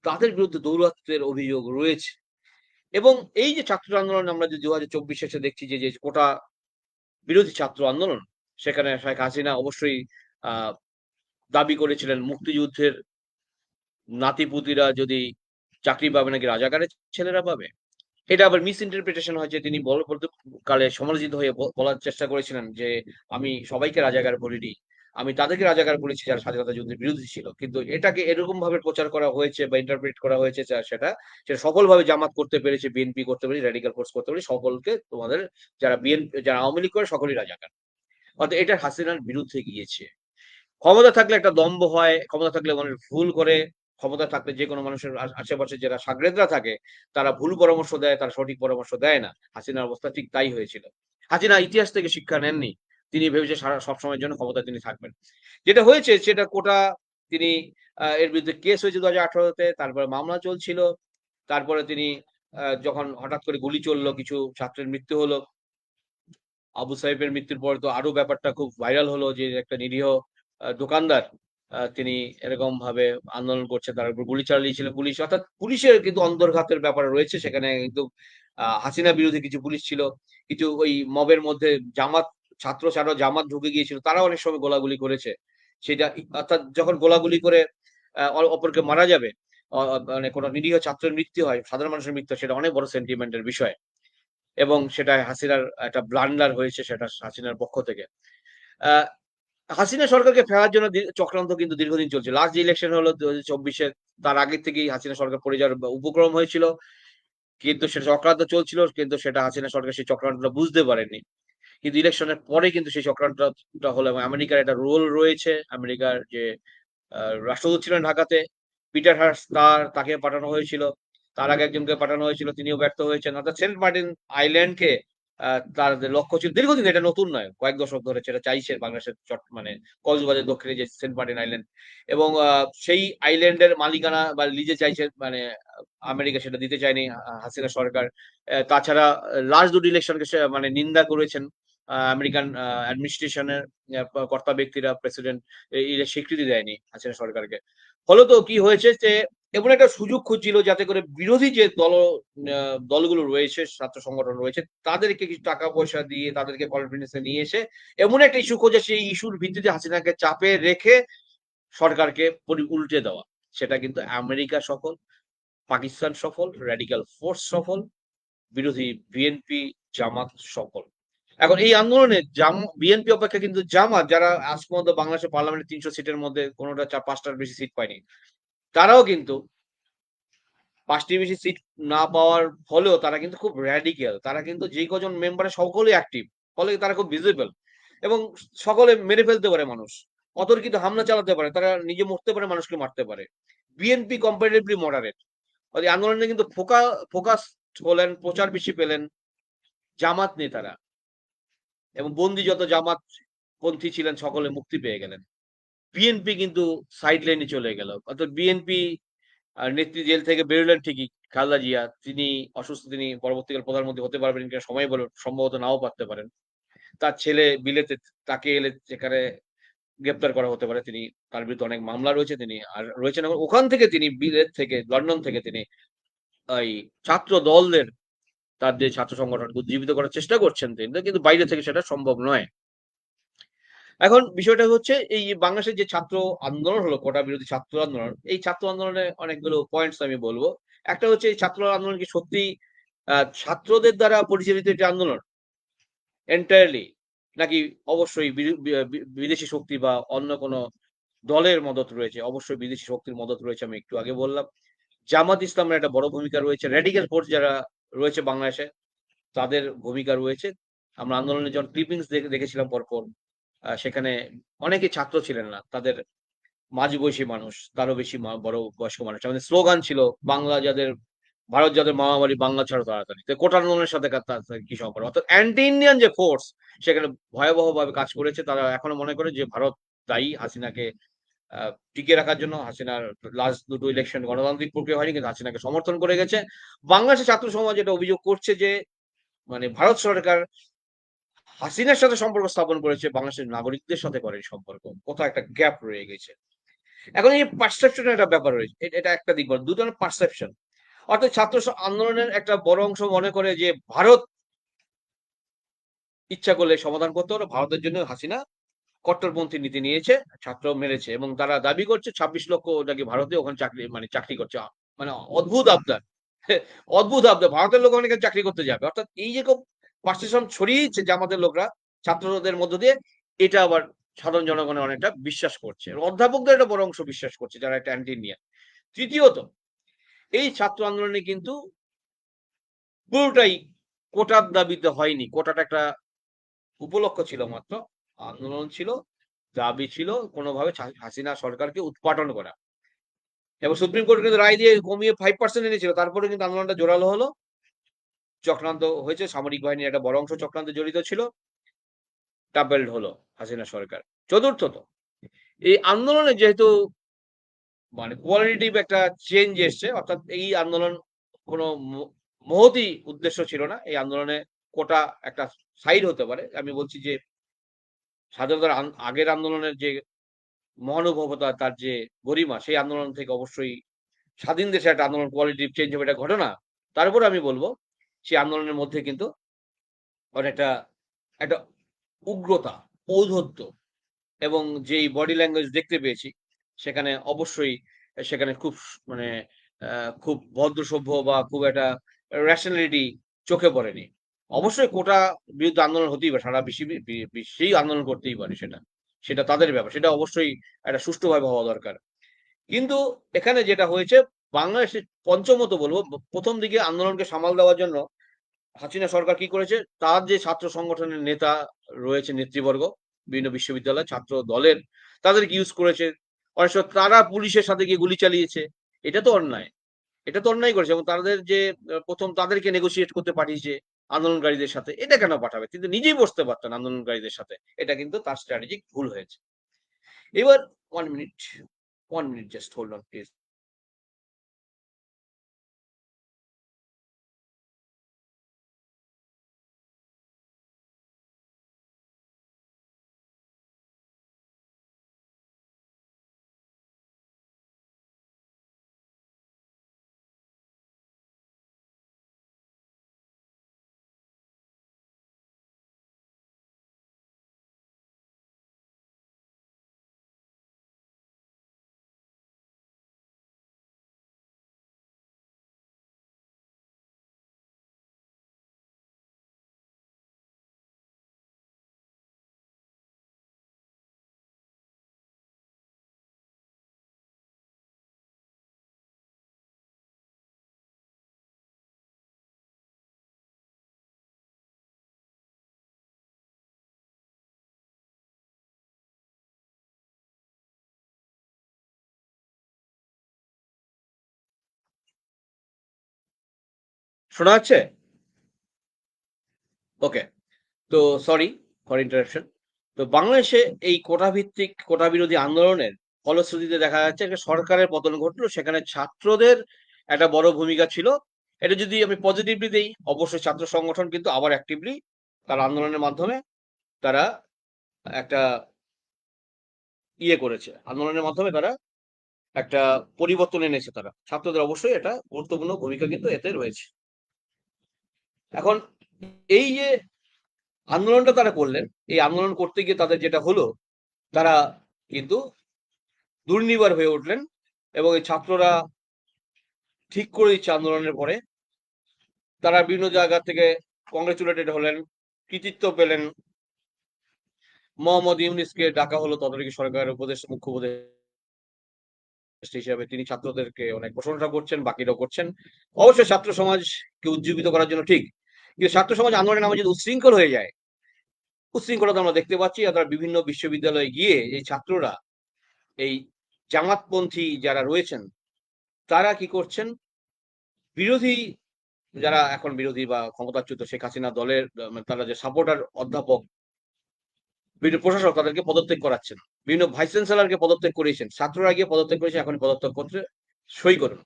তাদের বিরুদ্ধে দৌরাত্মের অভিযোগ রয়েছে এবং এই যে ছাত্র আন্দোলন আমরা যে 2024 এসে দেখছি যে কোটা বিরোধী ছাত্র আন্দোলন সেখানে শেখ হাসিনা অবশ্যই দাবি করেছিলেন মুক্তিযুদ্ধের নাতিপুতিরা যদি চাকরি পাবে নাকি রাজাকারের ছেলেরা পাবে এটা আবার মিস ইন্টারপ্রিটেশন হয় যে তিনি কালে সমালোচিত হয়ে বলার চেষ্টা করেছিলেন যে আমি সবাইকে রাজাকার বলিনি আমি তাদেরকে রাজাকার বলেছি যারা স্বাধীনতা যুদ্ধের বিরোধী ছিল কিন্তু এটাকে এরকম ভাবে প্রচার করা হয়েছে বা ইন্টারপ্রিট করা হয়েছে সেটা সফলভাবে জামাত করতে পেরেছে বিএনপি করতে পেরেছে রেডিক্যাল ফোর্স করতে পেরেছে সকলকে তোমাদের যারা বিএনপি যারা আওয়ামী লীগ করে সকলেই রাজাকার অর্থাৎ এটা হাসিনার বিরুদ্ধে গিয়েছে ক্ষমতা থাকলে একটা দম্ভ হয় ক্ষমতা থাকলে মানুষ ভুল করে ক্ষমতা থাকলে যে কোনো মানুষের আশেপাশে যারা সাগরেদরা থাকে তারা ভুল পরামর্শ দেয় তারা সঠিক পরামর্শ দেয় না হাসিনার অবস্থা ঠিক তাই হয়েছিল হাসিনা ইতিহাস থেকে শিক্ষা নেননি তিনি ভেবেছে সারা সবসময়ের জন্য ক্ষমতা তিনি থাকবেন যেটা হয়েছে সেটা কোটা তিনি এর বিরুদ্ধে কেস হয়েছে 2018-তে তারপরে মামলা চলছিল তারপরে তিনি যখন হঠাৎ করে গুলি চললো কিছু ছাত্রের মৃত্যু হলো আবু সাইফের মৃত্যুর পর তো আরো ব্যাপারটা খুব ভাইরাল হলো যে একটা নিরীহ দোকানদার তিনি এরকম ভাবে আন্দোলন করছে তার উপর গুলি চালিয়েছিল পুলিশ অর্থাৎ পুলিশের কিন্তু অন্তর্ঘাতের ব্যাপার রয়েছে সেখানে কিন্তু হাসিনা বিরোধী কিছু পুলিশ ছিল কিছু ওই মবের মধ্যে জামাত ছাত্র ছাড়া জামাত ঢুকে গিয়েছিল তারা অনেক সময় গোলাগুলি করেছে সেটা অর্থাৎ যখন গোলাগুলি করে অপরকে মারা যাবে মানে কোনো নিরীহ ছাত্রের মৃত্যু হয় সাধারণ মানুষের মৃত্যু সেটা অনেক বড় সেন্টিমেন্টের বিষয় এবং সেটা হাসিনার একটা ব্লান্ডার হয়েছে সেটা হাসিনার পক্ষ থেকে হাসিনা সরকারকে ফেরার জন্য চক্রান্ত কিন্তু দীর্ঘদিন চলছে লাস্ট যে ইলেকশন হলো 2024-এ তার আগের থেকেই হাসিনা সরকার পড়ে যাওয়ার উপক্রম হয়েছিল কিন্তু সেটা চক্রান্ত চলছিল কিন্তু সেটা হাসিনা সরকার সেই চক্রান্তটা বুঝতে পারেনি কিন্তু ইলেকশনের পরে কিন্তু সেই চক্রান্তটা হলো এবং আমেরিকার একটা রোল রয়েছে আমেরিকার যে রাষ্ট্রদূত ছিলেন ঢাকাতে পিটার হার্স তাকে পাঠানো হয়েছিল তার আগে একজনকে পাঠানো হয়েছিল তিনিও ব্যর্থ হয়েছেন অর্থাৎ সেন্ট মার্টিন আইল্যান্ডকে তার লক্ষ্য ছিল দীর্ঘদিন এটা নতুন নয় কয়েক দশক ধরে সেটা চাইছে বাংলাদেশের মানে কক্সবাজার দক্ষিণে যে সেন্ট মার্টিন আইল্যান্ড এবং সেই আইল্যান্ডের মালিকানা বা লিজে চাইছে মানে আমেরিকা সেটা দিতে চায়নি হাসিনা সরকার তাছাড়া লাস্ট দুটি ইলেকশনকে মানে নিন্দা করেছেন আমেরিকান অ্যাডমিনিস্ট্রেশনের কর্তা ব্যক্তিরা প্রেসিডেন্ট স্বীকৃতি দেয়নি হাসিনা সরকারকে ফলত কি হয়েছে যে এমন একটা সুযোগ খুঁজছিল যাতে করে বিরোধী যে দলগুলো রয়েছে ছাত্র সংগঠন রয়েছে তাদেরকে কিছু টাকা পয়সা দিয়ে তাদেরকে কনফিডেন্সে নিয়ে এসে এমন একটা ইস্যু খোঁজে সেই ইস্যুর ভিত্তিতে হাসিনাকে চাপে রেখে সরকারকে উল্টে দেওয়া সেটা কিন্তু আমেরিকা সফল পাকিস্তান সফল রেডিক্যাল ফোর্স সফল বিরোধী বিএনপি, জামাত সকল। এখন এই আন্দোলনে বিএনপি অপেক্ষা কিন্তু জামাত, যারা আজ পর্যন্ত বাংলাদেশের পার্লামেন্টে ৩০০ সিটের মধ্যে কোনোটা ৫টার বেশি সিট পায়নি, তারাও কিন্তু ৫টির বেশি সিট না পাওয়ার ফলেও তারা কিন্তু খুব র‍্যাডিক্যাল। তারা কিন্তু যে কজন মেম্বারে সকলেই অ্যাক্টিভ। ফলে তারা খুব ভিজিবল এবং সকলে মেরে ফেলতে পারে মানুষ। অতর্কিত হামলা চালাতে পারে। তারা নিজে মরতে পারে, মানুষকে মারতে পারে। BNP comparatively moderate. এই আন্দোলনে কিন্তু ফোকাস হলেন, প্রচার বেশি পেলেন জামাত নেতারা এবং বন্দী যত জামাত পন্থী ছিলেন সকলে মুক্তি পেয়ে গেলেন। বিএনপি কিন্তু সাইড লাইনে চলে গেল। অর্থাৎ বিএনপি নেত্রী জেল থেকে বেরোলেন ঠিকই, খালেদা জিয়া। তিনি অসুস্থ, তিনি পরবর্তীকালে প্রধানমন্ত্রী হতে পারবেন কিনা সময় বলবে, সম্ভবত নাও পারতে পারেন। তার ছেলে বিলেতে, তাকে এলে যেখানে গ্রেপ্তার করা হতে পারে। তিনি, তার বিরুদ্ধে অনেক মামলা রয়েছে, তিনি আর রয়েছেন এবং ওখান থেকে তিনি বিলেত থেকে, লন্ডন থেকে তিনি এই ছাত্র দলদের, তার যে ছাত্র সংগঠনকে উজ্জীবিত করার চেষ্টা করছেন তিনি, কিন্তু বাইরে থেকে সেটা সম্ভব নয়। এখন বিষয়টা হচ্ছে এই যে বাংলাদেশের যে ছাত্র আন্দোলন হলো, কোটা বিরোধী ছাত্র আন্দোলন, এই ছাত্র আন্দোলনে অনেকগুলো পয়েন্টস আমি বলবো। একটা হচ্ছে এই ছাত্র আন্দোলন কি সত্যি ছাত্রদের দ্বারা পরিচালিত একটি আন্দোলন এন্টায়ারলি, নাকি অবশ্যই বিদেশি শক্তি বা অন্য কোনো দলের মদত রয়েছে? অবশ্যই বিদেশি শক্তির মদত রয়েছে, আমি একটু আগে বললাম। জামাত ইসলামের একটা বড় ভূমিকা রয়েছে। র‍্যাডিক্যাল ফোর্স যারা রয়েছে বাংলাদেশে, তাদের ভূমিকা রয়েছে। আমরা আন্দোলনের যখন ক্লিপিংস দেখেছিলাম পরপর, সেখানে অনেকে ছাত্র ছিলেন না। তাদের মাঝবয়সী মানুষ, তারও বেশি বড় বয়স্ক মানুষ। আমাদের স্লোগান ছিল, বাংলা যাদের, ভারত যাদের মামাবাড়ি, বাংলা ছাড়ো তাড়াতাড়ি। তো কোটা আন্দোলনের সাথে তার কি সম্পর্ক? অর্থাৎ অ্যান্টি ইন্ডিয়ান যে ফোর্স সেখানে ভয়াবহভাবে কাজ করেছে। তারা এখনো মনে করে যে ভারত দায়ী হাসিনাকে টিকিয়ে রাখার জন্য। হাসিনার লাস্ট দুটো ইলেকশন গণতান্ত্রিক প্রক্রিয়া হয়নি, কিন্তু হাসিনাকে সমর্থন করে গেছে। বাংলাদেশের ছাত্র সমাজ এটা অভিযোগ করছে যে মানে ভারত সরকার হাসিনার সাথে সম্পর্ক স্থাপন করেছে, বাংলাদেশের নাগরিকদের সাথে করেনি সম্পর্ক। কোথাও একটা গ্যাপ রয়ে গেছে। এখন এই পারসেপশন এর একটা ব্যাপার রয়েছে। এটা একটা দিক বল। ২ ধরনের পারসেপশন। অর্থাৎ ছাত্র আন্দোলনের একটা বড় অংশ মনে করে যে ভারত ইচ্ছা করলে সমাধান করতে পারে। ভারতের জন্য হাসিনা কট্টরপন্থী নীতি নিয়েছে, ছাত্র মেরেছে এবং তারা দাবি করছে ২৬ লক্ষ নাকি ভারতে ওখানে চাকরি করছে। মানে অদ্ভুত আবদার। অদ্ভুত আবদার। ভারতের লোক ওখানে চাকরি করতে যাবে। অর্থাৎ এই যে পারসেপশন ছড়িয়েছে জামাতের লোকরা ছাত্রদের মধ্য দিয়ে, এটা আবার সাধারণ জনগণের অনেকটা বিশ্বাস করছে। অধ্যাপকদের একটা বড় অংশ বিশ্বাস করছে, যারা একটা অ্যান্টি ইন্ডিয়ান। তৃতীয়ত, এই ছাত্র আন্দোলনে কিন্তু পুরোটাই কোটার দাবিতে হয়নি। কোটাটা একটা উপলক্ষ ছিল মাত্র। আন্দোলন ছিল, দাবি ছিল কোনোভাবে হাসিনা সরকারকে উৎপাটন করা। এবং সুপ্রিম কোর্ট কিন্তু রায় দিয়ে কমিয়ে 5% এনেছিল। তারপরে কিন্তু আন্দোলনটা জোরালো হলো। চক্রান্ত হয়েছে, সামরিক বাহিনীর একটা বড় অংশ চক্রান্তে জড়িত ছিল। টাপেলড হলো হাসিনা সরকার। চতুর্থত, এই আন্দোলনে যেহেতু মানে কোয়ালিটিভ একটা চেঞ্জ এসছে, অর্থাৎ এই আন্দোলন কোনো মহতী উদ্দেশ্য ছিল না। এই আন্দোলনে কোটা একটা সাইড হতে পারে। আমি বলছি যে স্বাধীনতার আগের আন্দোলনের যে মহানুভবতা, তার যে গরিমা, সেই আন্দোলন থেকে অবশ্যই স্বাধীন দেশে একটা আন্দোলন কোয়ালিটিভ চেঞ্জ হবে, এটা ঘটনা। তার উপরে আমি বলবো সেই আন্দোলনের মধ্যে কিন্তু অনেকটা একটা উগ্রতা, ঔদ্ধত্য এবং যেই বডি ল্যাঙ্গুয়েজ দেখতে পেয়েছি, সেখানে অবশ্যই সেখানে খুব মানে খুব ভদ্রসভ্য বা খুব একটা রেশনালিটি চোখে পড়েনি। অবশ্যই কোটা বিরুদ্ধে আন্দোলন হতেই পারে, সারা বিশ্বেই আন্দোলন করতেই পারে, সেটা সেটা তাদের ব্যাপার। সেটা অবশ্যই একটা সুষ্ঠুভাবে হওয়া দরকার। কিন্তু এখানে যেটা হয়েছে, বাংলাদেশে পঞ্চমত বলবো, প্রথম দিকে আন্দোলনকে সামাল দেওয়ার জন্য হাসিনা সরকার কি করেছে, তার যে ছাত্র সংগঠনের নেতা রয়েছে, নেতৃবর্গ, বিভিন্ন বিশ্ববিদ্যালয় ছাত্র দলের, তাদেরকে ইউজ করেছে। অনেক সময় তারা পুলিশের সাথে গিয়ে গুলি চালিয়েছে। এটা তো অন্যায়। এটা তো অন্যায় করেছে। এবং তাদের যে প্রথম তাদেরকে নেগোশিয়েট করতে পাঠিয়েছে আন্দোলনকারীদের সাথে। এটা কেন পাঠাবে? কিন্তু নিজেই বসতে পারতেন আন্দোলনকারীদের সাথে। এটা কিন্তু তার স্ট্র্যাটেজিক ভুল হয়েছে। এবার 1 minute, 1 minute, just hold on please. শোনা যাচ্ছে? ওকে। তো সরি ফর ইন্টারাপশন। তো বাংলাদেশে এই কোটা বিরোধী আন্দোলনের ফলশ্রুতিতে দেখা যাচ্ছে একটা সরকারের পতন ঘটলো। সেখানে ছাত্রদের একটা বড় ভূমিকা ছিল। এটা যদি আমি পজিটিভলি দেই, অবশ্যই ছাত্র সংগঠন কিন্তু আবার অ্যাক্টিভলি তার আন্দোলনের মাধ্যমে তারা একটা করেছে। আন্দোলনের মাধ্যমে তারা একটা পরিবর্তন এনেছে তারা। ছাত্রদের অবশ্যই একটা গুরুত্বপূর্ণ ভূমিকা কিন্তু এতে রয়েছে। এখন এই যে আন্দোলনটা তারা করলেন, এই আন্দোলন করতে গিয়ে তাদের যেটা হলো, তারা কিন্তু দুর্নিবার হয়ে উঠলেন এবং এই ছাত্ররা ঠিক করে দিচ্ছে আন্দোলনের পরে। তারা বিভিন্ন জায়গা থেকে কংগ্রেচুলেটেড হলেন, কৃতিত্ব পেলেন। মোহাম্মদ ইউনূসকে ডাকা হলো তদারকি সরকারের মুখ্য উপদেষ্টা হিসেবে। তিনি ছাত্রদেরকে অনেক প্রশংসা করছেন, বাকিরাও করছেন। অবশ্যই ছাত্র সমাজকে উজ্জীবিত করার জন্য ঠিক। কিন্তু ছাত্র সমাজ আন্দোলনের নামে যদি উচ্ছৃঙ্খল হয়ে যায়, উচ্ছৃঙ্খলতা আমরা দেখতে পাচ্ছি। আর তারা বিভিন্ন বিশ্ববিদ্যালয়ে গিয়ে এই ছাত্ররা, এই জামাতপন্থী যারা রয়েছেন, তারা কি করছেন, বিরোধী যারা এখন বিরোধী বা ক্ষমতাচ্যুত শেখ হাসিনা দলের তারা যে সাপোর্টার অধ্যাপক, বিভিন্ন প্রশাসক তাদেরকে পদত্যাগ করাচ্ছেন। বিভিন্ন ভাইস চ্যান্সেলরকে পদত্যাগ করিয়েছেন। ছাত্ররা গিয়ে পদত্যাগ করেছে, এখন পদত্যাগপত্রে সই করুন।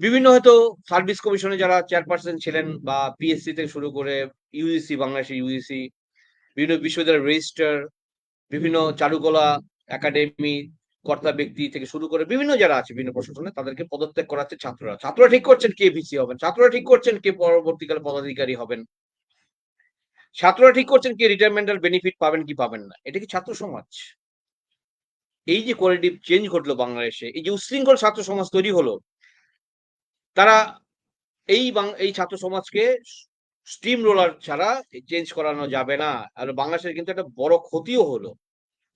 বিভিন্ন হয়তো সার্ভিস কমিশনে যারা চেয়ারপারসন ছিলেন বা পিএসসি থেকে শুরু করে ইউজিসি, বাংলাদেশের ইউজিসি, বিভিন্ন বিশ্ববিদ্যালয়ের রেজিস্ট্রার, বিভিন্ন চারুকলা একাডেমি কর্তা ব্যক্তি থেকে শুরু করে বিভিন্ন যারা আছে বিভিন্ন প্রশাসনে, তাদেরকে পদত্যাগ করাচ্ছে ছাত্ররা। ছাত্ররা ঠিক করছেন কে ভিসি হবেন, ছাত্ররা ঠিক করছেন কে পরবর্তীকালে পদাধিকারী হবেন, ছাত্ররা ঠিক করছেন কে রিটায়ারমেন্টাল বেনিফিট পাবেন কি পাবেন না। এটা কি ছাত্র সমাজ? এই যে কোয়ালিটি চেঞ্জ ঘটলো বাংলাদেশে, এই যে উচ্ছৃঙ্খল ছাত্র সমাজ তৈরি হলো, তারা এই ছাত্র সমাজকে স্টিম রোলার ছাড়া চেঞ্জ করানো যাবে না। আর বাংলাদেশের কিন্তু একটা বড় ক্ষতিও হলো।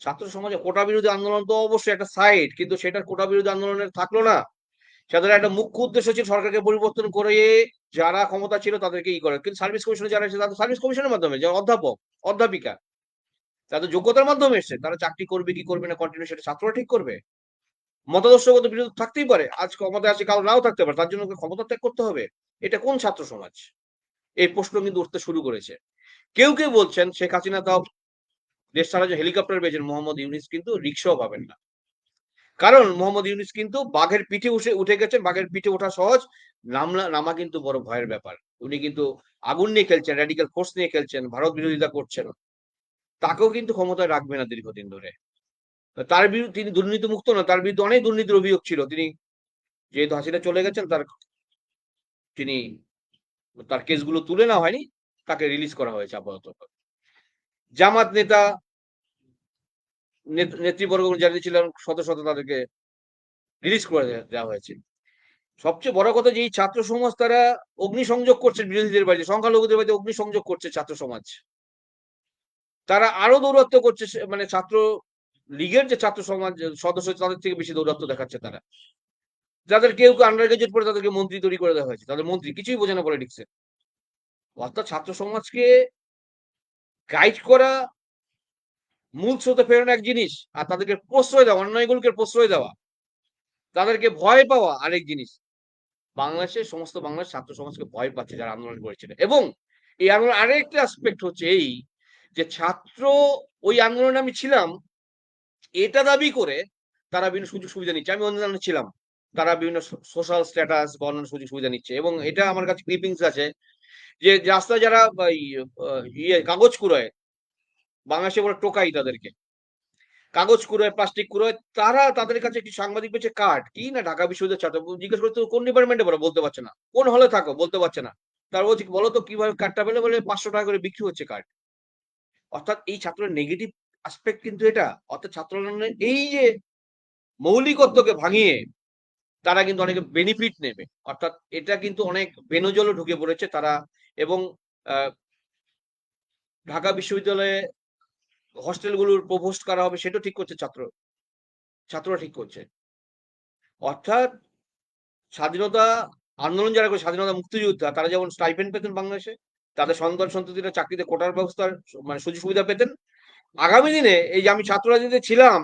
ছাত্র সমাজে কোটা বিরোধী আন্দোলন তো অবশ্যই একটা সাইড, কিন্তু সেটা কোটা বিরোধী আন্দোলনের থাকলো না। তাদের একটা মুখ্য উদ্দেশ্য ছিল সরকারকে পরিবর্তন করে যারা ক্ষমতা ছিল তাদেরকে করে। কিন্তু সার্ভিস কমিশনে যারা এসেছে, তাদের সার্ভিস কমিশনের মাধ্যমে, যারা অধ্যাপক অধ্যাপিকা, তাদের যোগ্যতার মাধ্যমে এসছে। তারা চাকরি করবে কি করবে না কন্টিনিউ, সেটা ছাত্ররা ঠিক করবে। মতাদর্শগত বিরোধ থাকতেই পারে, আজ ক্ষমতায় আছে কাল নাও থাকতে পারে, তার জন্য ক্ষমতা ত্যাগ করতে হবে? এটা কোন ছাত্র সমাজ? এই প্রশ্ন কিন্তু উঠতে শুরু করেছে। কেউ কেউ বলছেন শেখ হাসিনা তাও দেশ ছাড়া যে হেলিকপ্টার পেয়েছেন, মোহাম্মদ ইউনূস কিন্তু রিক্সাও পাবেন না। কারণ মোহাম্মদ ইউনূস কিন্তু বাঘের পিঠে উঠে গেছেন। বাঘের পিঠে ওঠা সহজ, নামা কিন্তু বড় ভয়ের ব্যাপার। উনি কিন্তু আগুন নিয়ে খেলছেন, র্যাডিক্যাল ফোর্স নিয়ে খেলছেন, ভারত বিরোধিতা করছেন। তাকেও কিন্তু ক্ষমতায় রাখবে না দীর্ঘদিন ধরে। তার বিরুদ্ধে, তিনি দুর্নীতি মুক্ত না, তার বিরুদ্ধে অনেক দুর্নীতির অভিযোগ ছিল। তিনি যেহেতু হাসিনা চলে গেছেন, তার কেসগুলো তুলে নেওয়া হয়নি, তাকে রিলিজ করা হয়েছে আপাতত। জামাত নেতা নেতৃবর্গ যারা ছিলেন সদস্য, তাদেরকে রিলিজ করে দেওয়া হয়েছে। সবচেয়ে বড় কথা যে এই ছাত্র সমাজ তারা অগ্নিসংযোগ করছে বিরোধীদের বাড়িতে, সংখ্যালঘুদের বাড়িতে অগ্নিসংযোগ করছে ছাত্র সমাজ। তারা আরো দৌরাত্ম্য করছে, মানে ছাত্র লীগের যে ছাত্র সমাজ সদস্য, তাদের থেকে বেশি দৌরাত্ম্য দেখাচ্ছে তারা। যাদের কেউ কেউ আন্ডার গ্রাজুয়েট পড়ে, তাদেরকে মন্ত্রী তৈরি করে দেওয়া হয়েছে। তাদের মন্ত্রী কিছুই বোঝে না পলিটিক্সে। অর্থাৎ ছাত্র সমাজকে গাইড করা, মূল স্রোতে ফেরানো এক জিনিস, আর তাদেরকে প্রশ্রয় দেওয়া, অন্যায়গুলোকে প্রশ্রয় দেওয়া, তাদেরকে ভয় পাওয়া আরেক জিনিস। বাংলাদেশের সমস্ত বাংলাদেশ ছাত্র সমাজকে ভয় পাচ্ছে যারা আন্দোলন করেছিল। এবং এই আন্দোলন আরেকটা অ্যাসপেক্ট হচ্ছে এই যে ছাত্র, ওই আন্দোলনে আমি ছিলাম এটা দাবি করে তারা বিভিন্ন সুযোগ সুবিধা নিচ্ছে। আমি আন্দোলনে ছিলাম, তারা বিভিন্ন সোশ্যাল স্ট্যাটাস বা অন্যান্য সুযোগ সুবিধা নিচ্ছে। এবং এটা আমার কাছে ক্লিপিংস আছে যে রাস্তায় যারা কাগজ কুড়ায়, বাংলাদেশে বলে টোকাই তাদেরকে, কাগজ কুড়ায়, প্লাস্টিক কুড়ায়, তাদের কাছে একটি সাংবাদিক পেয়েছে কার্ড কি না ঢাকা বিশ্ববিদ্যালয়ের ছাত্র, জিজ্ঞেস করতে কোন ডিপার্টমেন্টে বলো, বলতে পারছে না। কোন হলে থাকো, বলতে পারছে না। তার বলছে বলো তো কিভাবে কার্ডটা পেলে, বলে 500 টাকা করে বিক্রি হচ্ছে কার্ড। অর্থাৎ এই ছাত্রের নেগেটিভ অ্যাসপেক্ট কিন্তু এটা। অর্থাৎ ছাত্র আন্দোলনের এই যে মৌলিকত্বকে ভাঙিয়ে তারা কিন্তু অনেক বেনিফিট নেবে। অর্থাৎ এটা কিন্তু অনেক বেনজলও ঢুকে পড়েছে তারা। এবং ঢাকা বিশ্ববিদ্যালয়ে হস্টেলগুলোর প্রপোস্ট করা হবে, সেটা ঠিক করছে ছাত্ররা ঠিক করছে। অর্থাৎ স্বাধীনতা আন্দোলন যারা করে, স্বাধীনতা মুক্তিযোদ্ধা, তারা যেমন স্টাইপেন্ড পেতেন বাংলাদেশে, তাদের সন্তান সন্ততিরা চাকরিতে কোটার ব্যবস্থার মানে সুযোগ সুবিধা পেতেন। আগামী দিনে এই যে আমি ছাত্র রাজনীতিতে ছিলাম,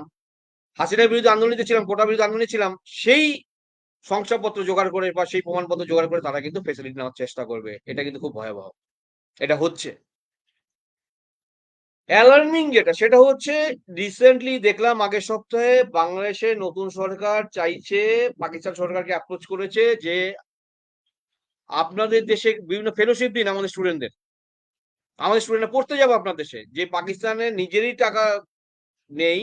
হাসিনার বিরুদ্ধে আন্দোলনে ছিলাম, কোটা বিরুদ্ধে আন্দোলনে ছিলাম, সেই শংসাপত্র জোগাড় করে বা সেই প্রমাণপত্র জোগাড় করে তারা কিন্তু ফেসিলিটি নেওয়ার চেষ্টা করবে। এটা কিন্তু খুব ভয়াবহ। এটা হচ্ছে। অ্যালার্মিং যেটা সেটা হচ্ছে রিসেন্টলি দেখলাম আগের সপ্তাহে বাংলাদেশে নতুন সরকার চাইছে, পাকিস্তান সরকারকে অ্যাপ্রোচ করেছে যে আপনাদের দেশে বিভিন্ন ফেলোশিপ দিন আমাদের স্টুডেন্টদের। আমাদের স্টুডেন্টরা পড়তে যাবে আপনার দেশে। যে পাকিস্তানের নিজেরই টাকা নেই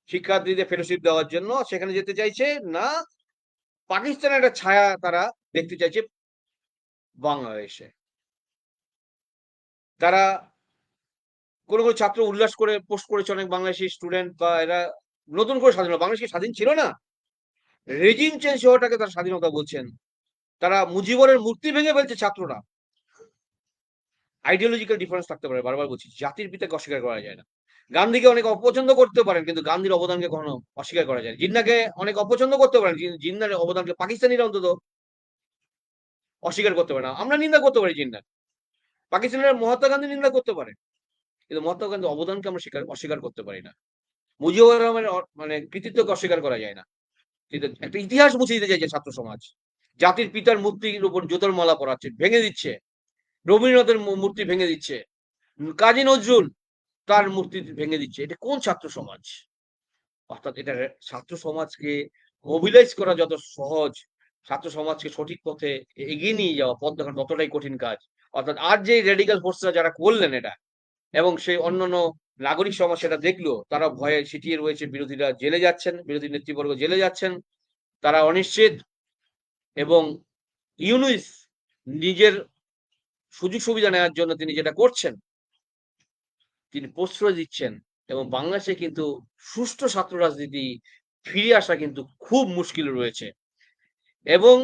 শিক্ষার্থীদের ফেলোশিপ দেওয়ার জন্য, সেখানে যেতে চাইছে না, পাকিস্তানের একটা ছায়া তারা দেখতে চাইছে বাংলাদেশে। তারা কোনো ছাত্র উল্লাস করে পোস্ট করেছে, অনেক বাংলাদেশি স্টুডেন্ট, বা এরা নতুন করে স্বাধীন হলো। বাংলাদেশ কি স্বাধীন ছিল না? রেজিম চেঞ্জ হওয়াটাকে তারা স্বাধীনতা বলছেন। তারা মুজিবরের মূর্তি ভেঙে ফেলছে ছাত্ররা। আইডিওলজিক্যাল ডিফারেন্স থাকতে পারে, বারবার বলছি, জাতির পিতাকে অস্বীকার করা যায় না। গান্ধীকে অনেক অপছন্দ করতে পারেন, কিন্তু গান্ধীর অবদানকে কখনো অস্বীকার করা যায় না। জিন্নাকে অনেক অপছন্দ করতে পারেন, কিন্তু জিন্নার অবদানকে পাকিস্তানিরা অন্তত অস্বীকার করতে পারে না। আমরা নিন্দা করতে পারি জিন্নার, পাকিস্তানের মহাত্মা গান্ধী নিন্দা করতে পারে, কিন্তু মহাত্মা গান্ধীর অবদানকে আমরা অস্বীকার করতে পারি না। মুজিবুর রহমানের মানে কৃতিত্বকে অস্বীকার করা যায় না। কিন্তু একটা ইতিহাস মুছে দিতে চাইছে ছাত্র সমাজ। জাতির পিতার মূর্তির উপর জুতোর মালা পরাচ্ছে, ভেঙে দিচ্ছে। রবীন্দ্রনাথের মূর্তি ভেঙে দিচ্ছে। কাজী নজরুল তার মূর্তি ভেঙে দিচ্ছে। এটা কোন ছাত্র সমাজ? অর্থাৎ এটা ছাত্র সমাজকে মোবিলাইজ করা যত সহজ, ছাত্র সমাজকে সঠিক পথে এগিয়ে নিয়ে যাওয়া, পথ দেখানো ততটাই কঠিন কাজ। অর্থাৎ আর যে রেডিক্যাল ফোর্সরা যারা করলেন এটা, এবং সেই অন্যান্য নাগরিক সমাজ সেটা দেখলো, তারা ভয়ে সিটিয়ে রয়েছে। বিরোধীরা জেলে যাচ্ছেন, বিরোধী নেতৃবর্গ জেলে যাচ্ছেন, তারা অনিশ্চিত। এবং ইউনুস নিজের সুযোগ সুবিধা নেওয়ার জন্য তিনি যেটা করছেন, তিনি প্রশ্রয় দিচ্ছেন। এবং বাংলাদেশে কিন্তু সুষ্ঠু ছাত্র রাজনীতি ফিরে আসা কিন্তু খুব মুশকিল রয়েছে। এবং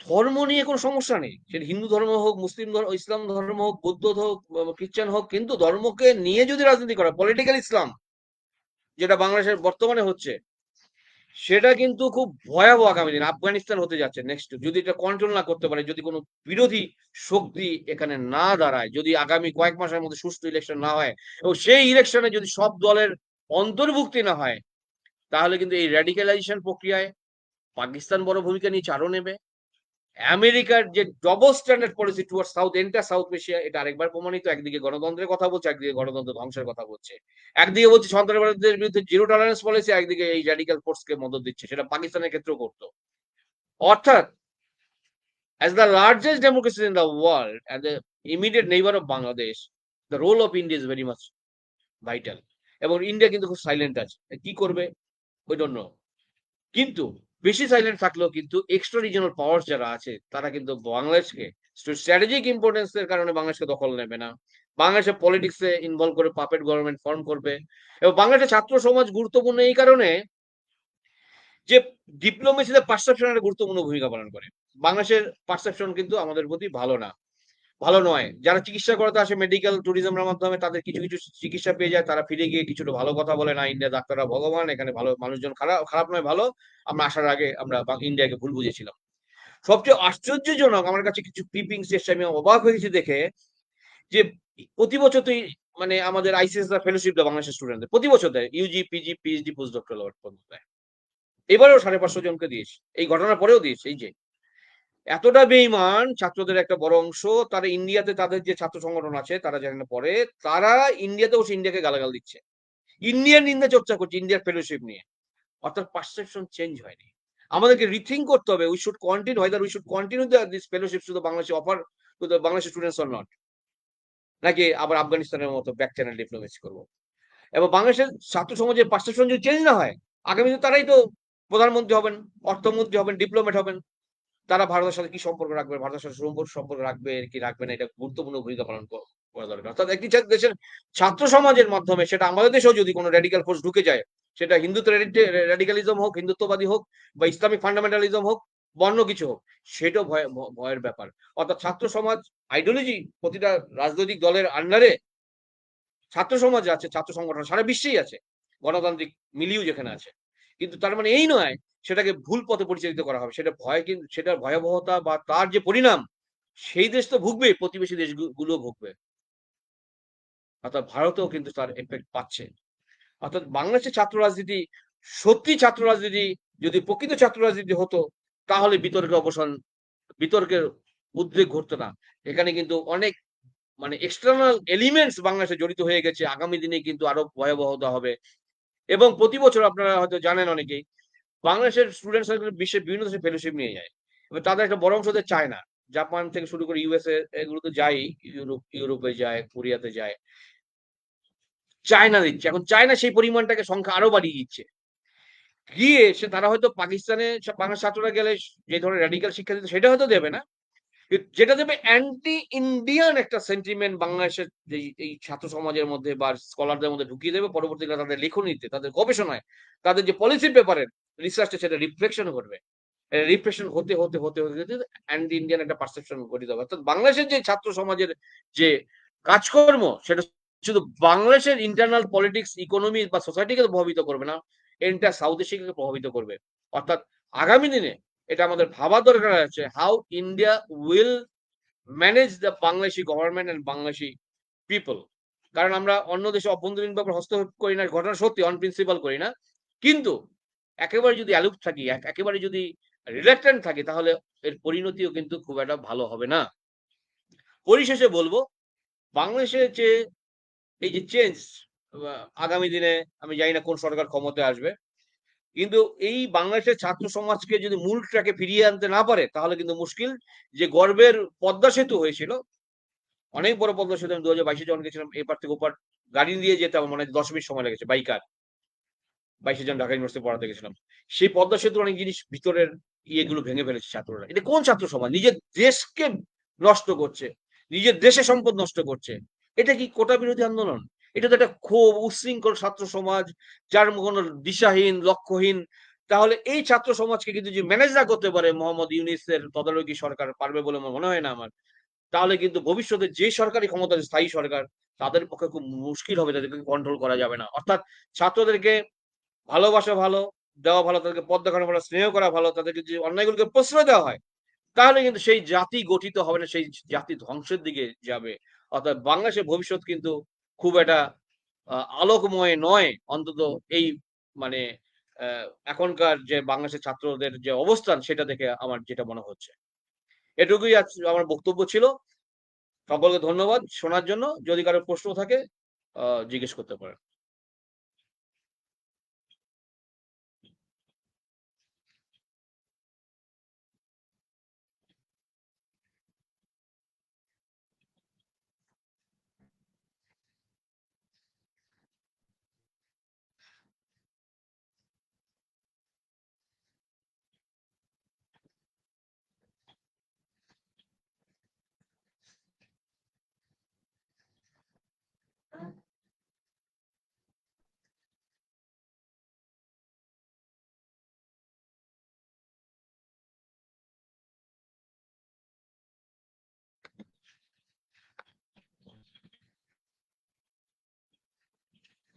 ধর্ম নিয়ে কোনো সমস্যা নেই, সেটা হিন্দু ধর্ম হোক, মুসলিম ধর্ম, ইসলাম ধর্ম হোক, বৌদ্ধ হোক, খ্রিস্টান হোক, কিন্তু ধর্মকে নিয়ে যদি রাজনীতি করা, পলিটিক্যাল ইসলাম যেটা বাংলাদেশের বর্তমানে হচ্ছে, সেটা কিন্তু খুব ভয়াবহ আগামী দিন আফগানিস্তান হতে যাচ্ছে নেক্সট। যদি এটা কন্ট্রোল না করতে পারে, যদি কোনো বিরোধী শক্তি এখানে না দাঁড়ায়, যদি আগামী কয়েক মাসের মধ্যে সুষ্ঠু ইলেকশন না হয়, এবং সেই ইলেকশনে যদি সব দলের অন্তর্ভুক্তি না হয়, তাহলে কিন্তু এই র্যাডিক্যালাইজেশন প্রক্রিয়ায় পাকিস্তান বড় ভূমিকা নিয়ে চারও নেবে। আমেরিকার যে double standard policy toward south, enter south Asia, এটা আরেকবার প্রমাণিত। একদিকে গণতন্ত্রের কথা বলছে, একদিকে গণতন্ত্র ধ্বংসের কথা বলছে। একদিকে বলছে সন্ত্রাসবাদের বিরুদ্ধে জিরো টলারেন্স পলিসি, একদিকে এই র্যাডিক্যাল ফোর্সকে মদত দিচ্ছে। সেটা পাকিস্তানের ক্ষেত্রেও করতো। অর্থাৎ as the largest democracy in the world and the immediate neighbor of Bangladesh, the role of India is very much vital. এবং ইন্ডিয়া কিন্তু খুব সাইলেন্ট আছে, কি করবে ওই ডোন্ট নো। কিন্তু বেশি সাইলেন্ট থাকলেও কিন্তু এক্সট্রা রিজিওনাল পাওয়ার যারা আছে, তারা কিন্তু বাংলাদেশকে স্ট্র্যাটেজিক ইম্পর্টেন্সের কারণে বাংলাদেশকে দখল নেবে না। বাংলাদেশের পলিটিক্সে ইনভলভ করে পাপেট গভর্নমেন্ট ফর্ম করবে। এবং বাংলাদেশের ছাত্র সমাজ গুরুত্বপূর্ণ এই কারণে যে ডিপ্লোমেসিতে পারসেপশন একটা গুরুত্বপূর্ণ ভূমিকা পালন করে। বাংলাদেশের পারসেপশন কিন্তু আমাদের প্রতি ভালো না, ভালো নয়। যারা চিকিৎসা করাতে আসে মেডিকেল ট্যুরিজমের মাধ্যমে, তাদের কিছু কিছু চিকিৎসা পেয়ে যায়, তারা ফিরে গিয়ে কিছুটা ভালো কথা বলে, না ইন্ডিয়া ডাক্তাররা ভগবান, এখানে ভালো মানুষজন, খারাপ খারাপ নয় ভালো। আমরা আসার আগে আমরা ইন্ডিয়াকে ভুল বুঝেছিলাম। সবচেয়ে আশ্চর্যজনক আমার কাছে কিছু ক্লিপিংস এসে আমি অবাক হয়েছি দেখে, যে প্রতি বছর তুই মানে আমাদের আইসিএস ফেলোশিপ দেয় বাংলাদেশের স্টুডেন্টদের, প্রতি বছর দেয়, UG, PG, PhD, post doctoral পর্যন্ত দেয়। এবারেও 550 জনকে দিয়েছে, এই ঘটনার পরেও দিয়েছে। এই যে এতটা বেইমান ছাত্রদের একটা বড় অংশ, তারা ইন্ডিয়াতে তাদের যে ছাত্র সংগঠন আছে, তারা যেখানে পড়ে, তারা ইন্ডিয়াতে বসে ইন্ডিয়াকে গালাগাল দিচ্ছে, ইন্ডিয়ার নিন্দা চর্চা করছে ইন্ডিয়ার ফেলোশিপ নিয়ে। অর্থাৎ পারসেপশন চেঞ্জ হয়নি। আমাদেরকে রিথিঙ্ক করতে হবে। We should continue, whether we should continue this fellowship to the Bangladeshi offer to the Bangladeshi students or not, নাকি আবার আফগানিস্তানের মতো ব্যাক চ্যানেল ডিপ্লোমেসি করবো। এবং বাংলাদেশের ছাত্র সমাজের পারসেপশন যদি চেঞ্জ না হয়, আগামীতে তারাই তো প্রধানমন্ত্রী হবেন, অর্থমন্ত্রী হবেন, ডিপ্লোমেট হবেন। তারা ভারতের সাথে কি সম্পর্ক রাখবে, ভারতের সাথে সম্পর্ক রাখবে কি রাখবে না, এটা গুরুত্বপূর্ণ ভূমিকা পালন করা দরকার। অর্থাৎ একটি দেশের ছাত্র সমাজের মাধ্যমে, সেটা আমাদের দেশেও যদি কোনো র্যাডিক্যাল ফোর্স ঢুকে যায়, সেটা হিন্দুত্ব র্যাডিক্যালিজম হোক, হিন্দুত্ববাদী হোক, বা ইসলামিক ফান্ডামেন্টালিজম হোক, বন্য কিছু হোক, সেটাও ভয়ের ব্যাপার। অর্থাৎ ছাত্র সমাজ আইডিওলজি, প্রতিটা রাজনৈতিক দলের আন্ডারে ছাত্র সমাজ আছে, ছাত্র সংগঠন সারা বিশ্বেই আছে, গণতান্ত্রিক মিলিউ যেখানে আছে। কিন্তু তার মানে এই নয় সেটাকে ভুল পথে পরিচালিত করা হবে। সেটা ভয়, কিন্তু সেটার ভয়াবহতা বা তার যে পরিণাম, সেই দেশ তো ভুগবে, প্রতিবেশী দেশগুলো ভুগবে। অর্থাৎ ভারতেও কিন্তু তার এফেক্ট পাচ্ছে। অর্থাৎ বাংলাদেশের ছাত্র রাজনীতি, সত্যি ছাত্র রাজনীতি যদি প্রকৃত ছাত্র রাজনীতি হতো তাহলে বিতর্কের উদ্রেক ঘটতো না। এখানে কিন্তু অনেক মানে এক্সটার্নাল এলিমেন্টস বাংলাদেশে জড়িত হয়ে গেছে। আগামী দিনে কিন্তু আরো ভয়াবহতা হবে। এবং প্রতি বছর আপনারা হয়তো জানেন অনেকেই, বাংলাদেশের স্টুডেন্টস বিশ্বের বিভিন্ন দেশে ফেলোশিপ নিয়ে যায়। এবার তাদের একটা বড় অংশ ওদের চায় না। জাপান থেকে শুরু করে ইউএসএ এগুলো তো যায়ই, ইউরোপে যায়, কোরিয়াতে যায়। চায়না দিচ্ছে। এখন চায়না সেই পরিমাণটাকে সংখ্যা আরো বাড়িয়ে দিচ্ছে। গিয়ে তারা হয়তো পাকিস্তানে বাংলার ছাত্ররা গেলে যে ধরনের র‍্যাডিক্যাল শিক্ষা দিত সেটা হয়তো দেবে না। যেটা দেবে অ্যান্টি ইন্ডিয়ান একটা সেন্টিমেন্ট বাংলাদেশের এই ছাত্র সমাজের মধ্যে বা স্কলারদের মধ্যে ঢুকিয়ে দেবে। পরবর্তীকালে তাদের লেখনীতে, তাদের গবেষণায়, তাদের যে পলিসি পেপারের রিসার্চে সেটা রিফ্লেকশন ঘটবে। রিফ্লেকশন হতে অ্যান্টি ইন্ডিয়ান একটা পারসেপশন গঠিত হবে। অর্থাৎ বাংলাদেশের যে ছাত্র সমাজের যে কাজকর্ম সেটা শুধু বাংলাদেশের ইন্টারনাল পলিটিক্স, ইকোনমি বা সোসাইটিকে প্রভাবিত করবে না, এন্টায়ার সাউথ এশিয়াকে প্রভাবিত করবে। অর্থাৎ আগামী দিনে এটা আমাদের ভাবা দরকার আছে, how India will manage the Bangladeshi government and Bangladeshi people. কারণ আমরা অন্য দেশে অভ্যন্তরীণ ব্যাপার হস্তক্ষেপ করি না, ঘটনা সত্যি অন প্রিন্সিপাল করি না। কিন্তু একেবারে যদি অ্যালুপ থাকি, একেবারে যদি রিলাক্টেন্ট থাকি, তাহলে এর পরিণতিও কিন্তু খুব একটা ভালো হবে না। পরিশেষে বলবো, বাংলাদেশের যে এই যে চেঞ্জ, আগামী দিনে আমি জানি না কোন সরকার ক্ষমতায় আসবে, কিন্তু এই বাংলাদেশের ছাত্র সমাজকে যদি মূল ট্র্যাকে ফিরিয়ে আনতে না পারে তাহলে কিন্তু মুশকিল। যে গর্বের পদ্মা সেতু হয়েছিল, অনেক বড় পদ্মা সেতু, আমি 2022 যখন গেছিলাম এপার থেকে ওপার গাড়ি দিয়ে যেতে আমার মনে হয় 10 মিনিট সময় লেগেছে বাইকার। 22 জন ঢাকা ইউনিভার্সিটি পড়াতে গেছিলাম। সেই পদ্মা সেতুর অনেক জিনিস ভিতরের ইয়েগুলো ভেঙে ফেলেছে ছাত্ররা। এটা কোন ছাত্র সমাজ নিজের দেশকে নষ্ট করছে, নিজের দেশে সম্পদ নষ্ট করছে? এটা কি কোটা বিরোধী আন্দোলন? এটা তো একটা ক্ষোভ, উচ্ছৃঙ্খল ছাত্র সমাজ, যার কোনো দিশাহীন, লক্ষ্যহীন। তাহলে এই ছাত্র সমাজকে কিন্তু যে ম্যানেজ না করতে পারে মোহাম্মদ ইউনূসের তদারকি সরকার পারবে বলে আমার মনে হয় না আমার। তাহলে কিন্তু ভবিষ্যতে যে সরকারি ক্ষমতা, স্থায়ী সরকার, তাদের পক্ষে খুব মুশকিল হবে, তাদেরকে কন্ট্রোল করা যাবে না। অর্থাৎ ছাত্রদেরকে ভালোবাসা ভালো, দেওয়া ভালো, তাদেরকে পথ দেখানো ভালো, স্নেহ করা ভালো, তাদেরকে যে অন্যায়গুলোকে প্রশ্রয় দেওয়া হয়, তাহলে কিন্তু সেই জাতি গঠিত হবে না, সেই জাতি ধ্বংসের দিকে যাবে। অর্থাৎ বাংলাদেশের ভবিষ্যৎ কিন্তু খুব একটা আলোকময় নয়। অন্তত এই মানে এখনকার যে বাংলাদেশের ছাত্রদের যে অবস্থান সেটা দেখে আমার যেটা মনে হচ্ছে। এটুকুই আজ আমার বক্তব্য ছিল। সকলকে ধন্যবাদ শোনার জন্য। যদি কারো প্রশ্ন থাকে জিজ্ঞেস করতে পারেন।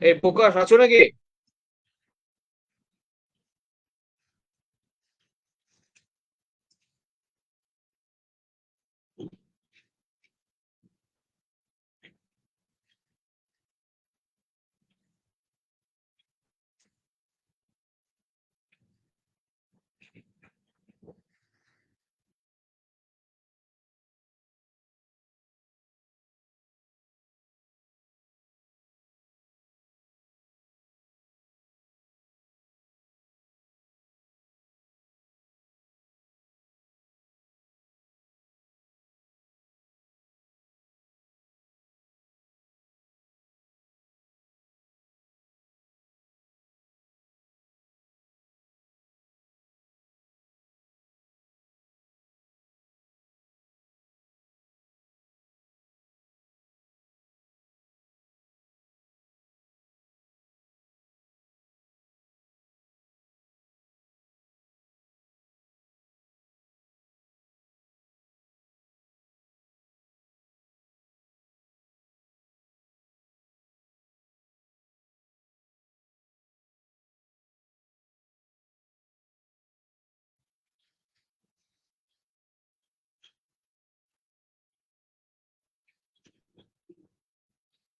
এই প্রকাশ আছো নাকি?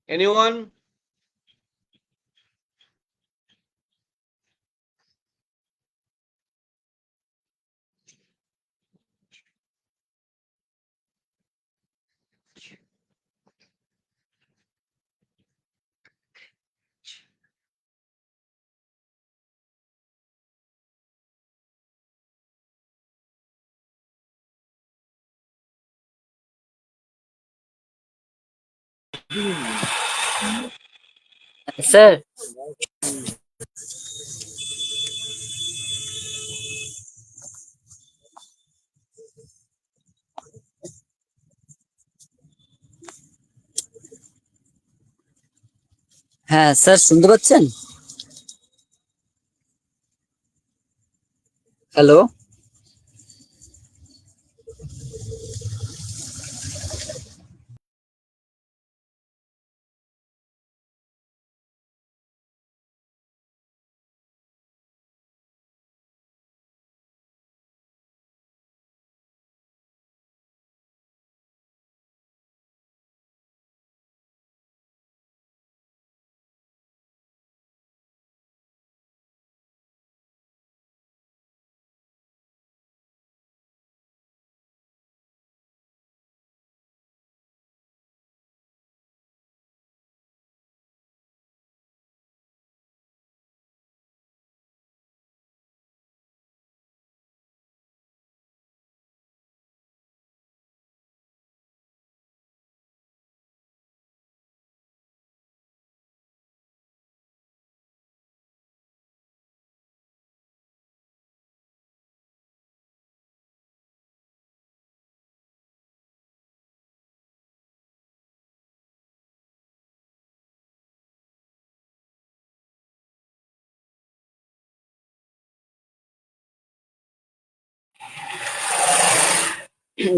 এনিওয়ান? স্যার হ্যাঁ স্যার শুনতে পাচ্ছেন? হ্যালো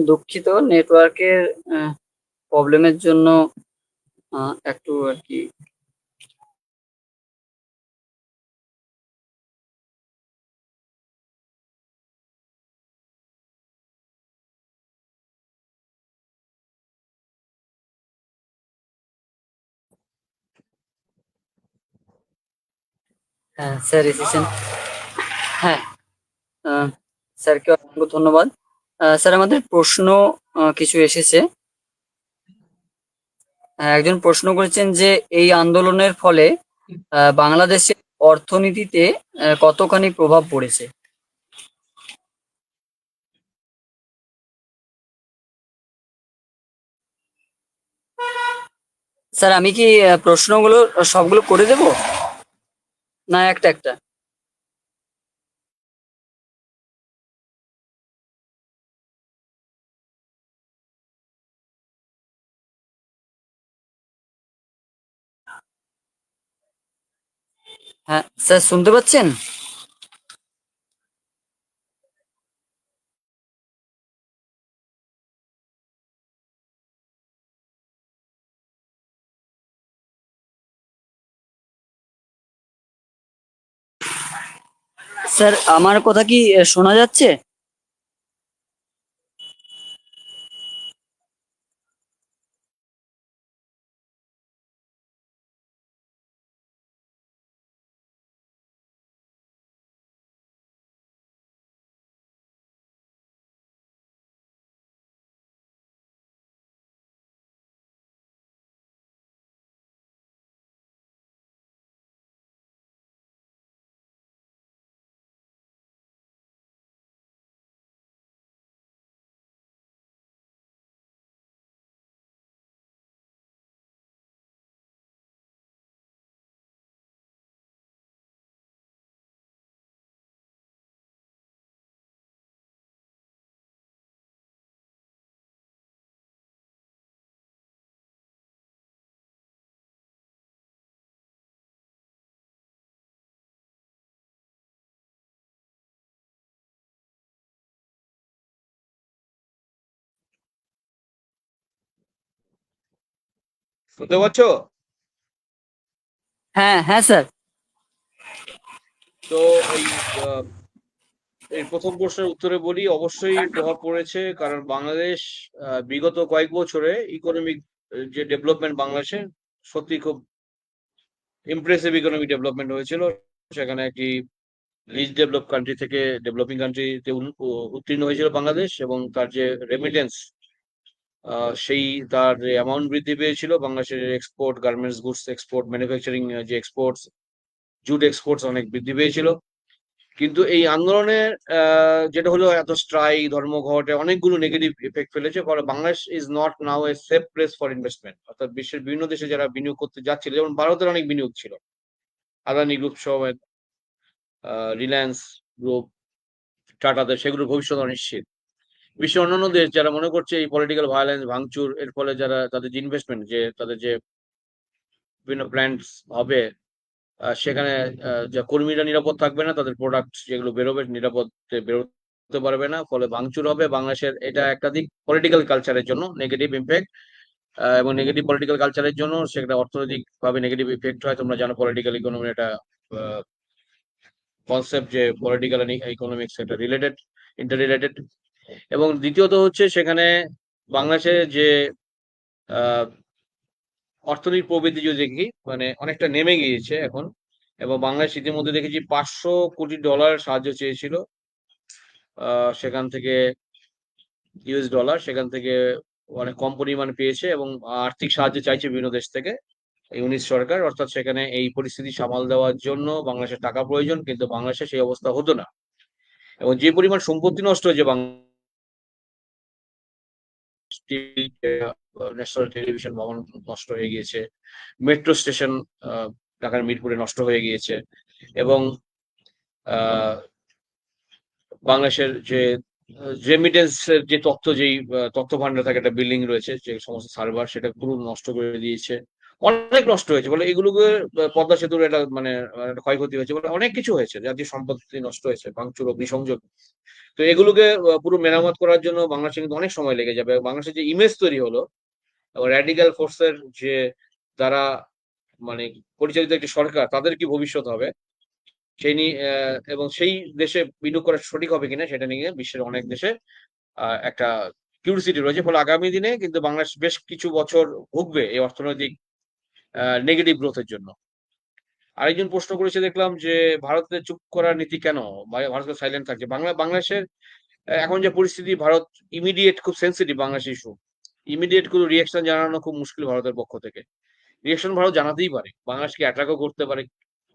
দুঃখিত নেটওয়ার্কের প্রবলেমের জন্য একটু আর কি হ্যাঁ স্যার এসেছেন। হ্যাঁ স্যারকে অসংখ্য ধন্যবাদ। স্যার আমাদের প্রশ্ন কিছু এসেছে। একজন প্রশ্ন করেছেন যে এই আন্দোলনের ফলে বাংলাদেশের অর্থনীতিতে কতখানি প্রভাব পড়েছে? স্যার আমি কি প্রশ্নগুলো সবগুলো করে দেব না একটা একটা? হ্যাঁ স্যার শুনতে পাচ্ছেন? স্যার আমার কথা কি শোনা যাচ্ছে? শুনতে পাচ্ছো? হ্যাঁ হ্যাঁ স্যার। তো এই আহ, এই প্রথম প্রশ্নের উত্তরে বলি, অবশ্যই প্রভাব পড়েছে, কারণ বাংলাদেশ বিগত কয়েক বছরে ইকোনমিক যে ডেভেলপমেন্ট বাংলাদেশে সত্যি খুব ইমপ্রেসিভ ইকোনমিক ডেভেলপমেন্ট হয়েছিল। সেখানে একটি লিস্ট ডেভেলপ কান্ট্রি থেকে ডেভেলপিং কান্ট্রিতে উত্তীর্ণ হয়েছিল বাংলাদেশ, এবং তার যে রেমিটেন্স সেই তার অ্যামাউন্ট বৃদ্ধি পেয়েছিল। বাংলাদেশের export, garments goods export, manufacturing যে এক্সপোর্টস, জুট এক্সপোর্টস অনেক বৃদ্ধি পেয়েছিল। কিন্তু এই আন্দোলনের যেটা হলো এত স্ট্রাইক, ধর্মঘটে অনেকগুলো নেগেটিভ ইফেক্ট ফেলেছে। ফলে Bangladesh is not now a safe place for investment. অর্থাৎ বিশ্বের বিভিন্ন দেশে যারা বিনিয়োগ করতে যাচ্ছিল, যেমন ভারতের অনেক বিনিয়োগ ছিল, আদানি গ্রুপ সমেত, রিলায়েন্স গ্রুপ, টাটাদের, সেগুলোর ভবিষ্যৎ অনিশ্চিত। বিশ্বের অন্যান্য দেশ যারা মনে করছে এই পলিটিক্যাল ভায়োলেন্স, ভাঙচুর এর ফলে যারা তাদের যে ইনভেস্টমেন্ট, যে তাদের যে বিভিন্ন প্ল্যান্টস হবে, সেখানে যা কর্মীরা নিরাপদ থাকবে না, তাদের প্রোডাক্ট যেগুলো বেরোবে নিরাপদ বেরোতে পারবে না, ফলে ভাঙচুর হবে। বাংলাদেশের এটা একটা দিক পলিটিক্যাল কালচারের জন্য নেগেটিভ ইম্প্যাক্ট, এবং নেগেটিভ পলিটিক্যাল কালচারের জন্য সেটা অর্থনৈতিক ভাবে নেগেটিভ ইফেক্ট হয়। তোমরা জানো পলিটিক্যাল ইকোনমির একটা কনসেপ্ট, যে পলিটিক্যাল ইকোনমিক্স একটা রিলেটেড, ইন্টার রিলেটেড। এবং দ্বিতীয়ত হচ্ছে সেখানে বাংলাদেশে যে অর্থনীতির প্রবৃদ্ধি যদি দেখি, মানে অনেকটা নেমে গিয়েছে এখন। এবং বাংলাদেশ ইতিমধ্যে দেখেছি $500 কোটি সাহায্য চেয়েছিল সেখান থেকে, US ডলার, সেখান থেকে অনেক কম পরিমাণ পেয়েছে, এবং আর্থিক সাহায্য চাইছে বিভিন্ন দেশ থেকে এই 19 সরকার। অর্থাৎ সেখানে এই পরিস্থিতি সামাল দেওয়ার জন্য বাংলাদেশের টাকা প্রয়োজন, কিন্তু বাংলাদেশে সেই অবস্থা হতো না। এবং যে পরিমাণ সম্পত্তি নষ্ট হয়েছে, ন্যাশনাল টেলিভিশন ভবন নষ্ট হয়ে গিয়েছে, মেট্রো স্টেশন ঢাকার মিরপুরে নষ্ট হয়ে গিয়েছে, এবং বাংলাদেশের যে রেমিটেন্সের যে যেই তথ্য ভান্ডার থাকে, একটা বিল্ডিং রয়েছে, যে সমস্ত সার্ভার, সেটা পুরো নষ্ট করে দিয়েছে, অনেক নষ্ট হয়েছে। বলে এগুলোকে পদ্মা সেতুর এটা মানে একটা ক্ষয়ক্ষতি হয়েছে, বলে অনেক কিছু হয়েছে, জাতীয় সম্পত্তি নষ্ট হয়েছে, ভাঙচুর, অগ্নিসংযোগ। তো এগুলোকে পুরো মেরামত করার জন্য বাংলাদেশে কিন্তু অনেক সময় লেগে যাবে। বাংলাদেশের যে ইমেজ তৈরি হলো, র্যাডিক্যাল ফোর্সের যে দ্বারা মানে পরিচালিত একটি সরকার, তাদের কি ভবিষ্যৎ হবে সেই নিয়ে, এবং সেই দেশে বিনিয়োগ করা সঠিক হবে কিনা সেটা নিয়ে বিশ্বের অনেক দেশে একটা কিউরিসিটি রয়েছে। ফলে আগামী দিনে কিন্তু বাংলাদেশ বেশ কিছু বছর ভুগবে এই অর্থনৈতিক নেগেটিভ গ্রোথের জন্য। আরেকজন প্রশ্ন করেছে দেখলাম যে ভারতের চুপ করার নীতি কেন, ভারতকে সাইলেন্ট থাকছে। বাংলাদেশের এখন যে পরিস্থিতি, ভারত ইমিডিয়েট খুব সেন্সিটিভ বাংলাদেশ ইস্যু, ইমিডিয়েট কোনো রিয়াকশন জানানো খুব মুশকিল ভারতের পক্ষ থেকে। রিয়াকশন ভারত জানাতেই পারে, বাংলাদেশকে অ্যাটাকও করতে পারে,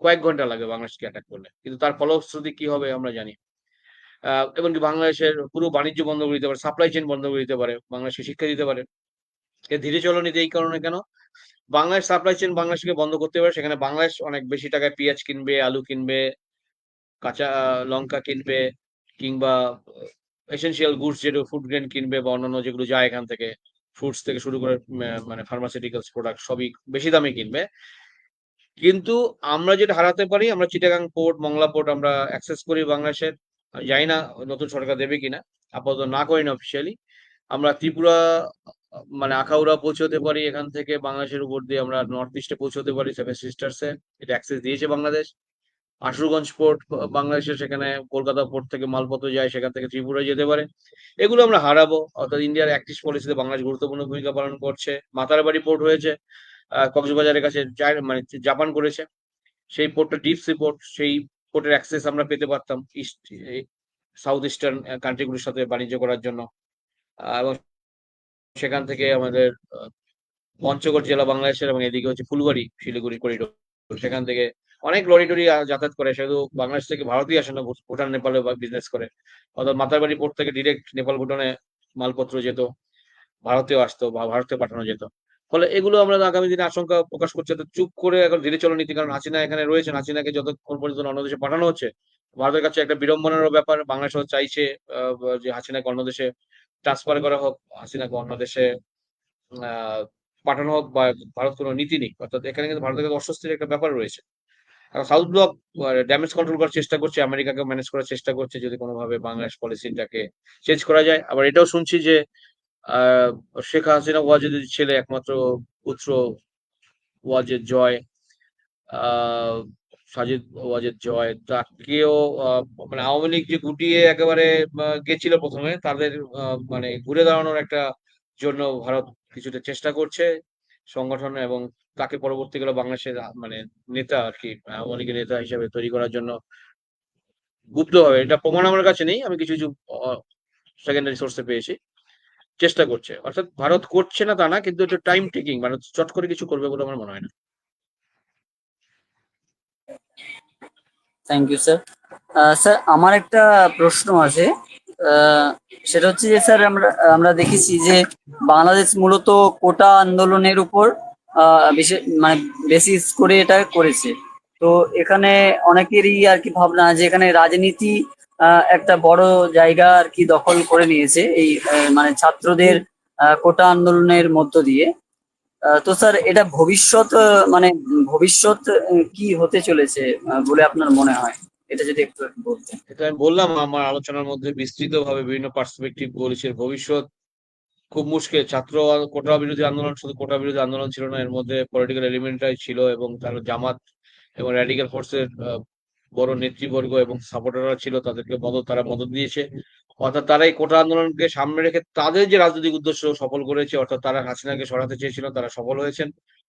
কয়েক ঘন্টা লাগে বাংলাদেশকে অ্যাটাক করলে, কিন্তু তার ফলশ্রুতি কি হবে আমরা জানি। এমনকি বাংলাদেশের পুরো বাণিজ্য বন্ধ করে দিতে পারে, সাপ্লাই চেইন বন্ধ করে দিতে পারে, বাংলাদেশকে শিক্ষা দিতে পারে। এর ধীরে চলনীতি এই কারণে কেন, বাংলাদেশ সাপ্লাই চেইন বাংলাদেশকে বন্ধ করতে পারে, সেখানে বাংলাদেশ অনেক বেশি টাকায় পেঁয়াজ কিনবে, আলু কিনবে, কাঁচা লঙ্কা কিনবে, কিংবা এসেনশিয়াল গুডস যেগুলো ফুড গ্রেন কিনবে, বা অন্যান্য যেগুলো যায় এখান থেকে, ফ্রুটস থেকে শুরু করে মানে ফার্মাসিউটিক্যালস প্রোডাক্ট সবই বেশি দামে কিনবে। কিন্তু আমরা যেটা হারাতে পারি, আমরা চিটাগাং পোর্ট, মংলা পোর্ট আমরা অ্যাক্সেস করি বাংলাদেশের, আমি জানি না নতুন সরকার দেবে কিনা, আপাতত না করি না অফিসিয়ালি। আমরা ত্রিপুরা মানে আখাউড়া পৌঁছতে পারি, এখান থেকে বাংলাদেশের উপর দিয়ে আমরা নর্থ ইস্টে পৌঁছতে পারি, সেভেন সিস্টার্সে, এটা অ্যাক্সেস দিয়েছে বাংলাদেশ। আশুগঞ্জ পোর্ট বাংলাদেশের, সেখানে কলকাতা পোর্ট থেকে মালপত্র যায়, সেখান থেকে ত্রিপুরায় যেতে পারে। এগুলো আমরা হারাবো। অর্থাৎ ইন্ডিয়ার অ্যাক্টিভ পলিসিতে বাংলাদেশ গুরুত্বপূর্ণ ভূমিকা পালন করছে। মাতারবাড়ি পোর্ট হয়েছে কক্সবাজারের কাছে, মানে জাপান করেছে সেই পোর্টটা, ডিপ সি পোর্ট, সেই পোর্টের অ্যাক্সেস আমরা পেতে পারতাম ইস্ট, সাউথ ইস্টার্ন কান্ট্রিগুলোর সাথে বাণিজ্য করার জন্য। এবং সেখান থেকে আমাদের পঞ্চগড় জেলা বাংলাদেশের, এবং এদিকে হচ্ছে ফুলবাড়ি শিলিগুড়ি করিডোর, সেখান থেকে অনেক লরি টরি যাতায়াত করে, শুধু বাংলাদেশ থেকে ভারতই আসে না, ভুটান নেপালে বিজনেস করে। অর্থাৎ মাতারবাড়ি পোর্ট থেকে ডিরেক্ট নেপাল ভুটানে মালপত্র যেত, ভারতেও আসতো বা ভারতে পাঠানো যেত। ফলে এগুলো আমরা আগামী দিনে আশঙ্কা প্রকাশ করছে। তো চুপ করে এখন ধীরে চলো নীতি, কারণ হাসিনা এখানে রয়েছেন, হাসিনাকে যতক্ষণ পর্যন্ত অন্য দেশে পাঠানো হচ্ছে, ভারতের কাছে একটা বিড়ম্বনার ব্যাপার। বাংলাদেশ চাইছে যে হাসিনাকে অন্য দেশে ট্রান্সফার করা হোক, হাসিনাকে অন্য দেশে আহ পাঠানো হোক, বা ভারত কোনো নীতি নেই। অর্থাৎ এখানে কিন্তু ভারতের কাছে অস্বস্তির একটা ব্যাপার রয়েছে। এখন সাউথ ব্লক ড্যামেজ কন্ট্রোল করার চেষ্টা করছে, আমেরিকাকে ম্যানেজ করার চেষ্টা করছে, যদি কোনোভাবে বাংলাদেশ পলিসিটাকে চেঞ্জ করা যায়। আবার এটাও শুনছি যে আহ শেখ হাসিনা ওয়াজেদের ছেলে, একমাত্র পুত্র ওয়াজেদ জয়, আহ সাজিদ ওয়াজেদ জয়, তাকেও মানে আওয়ামী লীগ যে গুটিয়ে একেবারে গেছিল প্রথমে, তাদের মানে ঘুরে দাঁড়ানোর একটা জন্য ভারত কিছুটা চেষ্টা করছে সংগঠন, এবং তাকে পরবর্তীকালে বাংলাদেশের মানে নেতা আর কি, আওয়ামী লীগের নেতা হিসেবে তৈরি করার জন্য গুপ্তভাবে, এটা প্রমাণ আমার কাছে নেই, আমি কিছু কিছু সেকেন্ডারি সোর্সে পেয়েছি, চেষ্টা করছে। অর্থাৎ ভারত করছে না তা না, কিন্তু এটা টাইম টেকিং, ভারত চট করে কিছু করবে বলে আমার মনে হয় না। Thank you sir. স্যার আমার একটা প্রশ্ন আছে। সেটা হচ্ছে যে স্যার আমরা আমরা দেখেছি যে বাংলাদেশ মূলত কোটা আন্দোলনের উপর বিশেষ মানে বেসিস করে এটা করেছে। তো এখানে অনেকেরই আর কি ভাবনা যে এখানে রাজনীতি একটা বড় জায়গা আর কি দখল করে নিয়েছে এই মানে ছাত্রদের কোটা আন্দোলনের মধ্য দিয়ে। তো স্যার এটা ভবিষ্যৎ মানে ভবিষ্যৎ কি হতে চলেছে বলে আপনার মনে হয়, এটা যদি একটু বলতেন। এটা আমি বললাম আমার আলোচনার মধ্যে বিস্তৃতভাবে বিভিন্ন পার্সপেক্টিভ বলেছি। এর ভবিষ্যৎ খুব মুশকিল। কোটা বিরোধী আন্দোলন শুধু কোটা বিরোধী আন্দোলন ছিল না, এর মধ্যে পলিটিক্যাল এলিমেন্টটাই ছিল, এবং তার জামাত এবং র্যাডিক্যাল ফোর্সের বড় নেতৃবর্গ এবং সাপোর্টাররা ছিল, তাদেরকে তারা মদত দিয়েছে। অর্থাৎ তারা এই কোটা আন্দোলনকে সামনে রেখে তাদের যে রাজনৈতিক উদ্দেশ্য সফল করেছে, অর্থাৎ তারা হাসিনাকে সরাতে চেয়েছিল, তারা সফল হয়েছেন।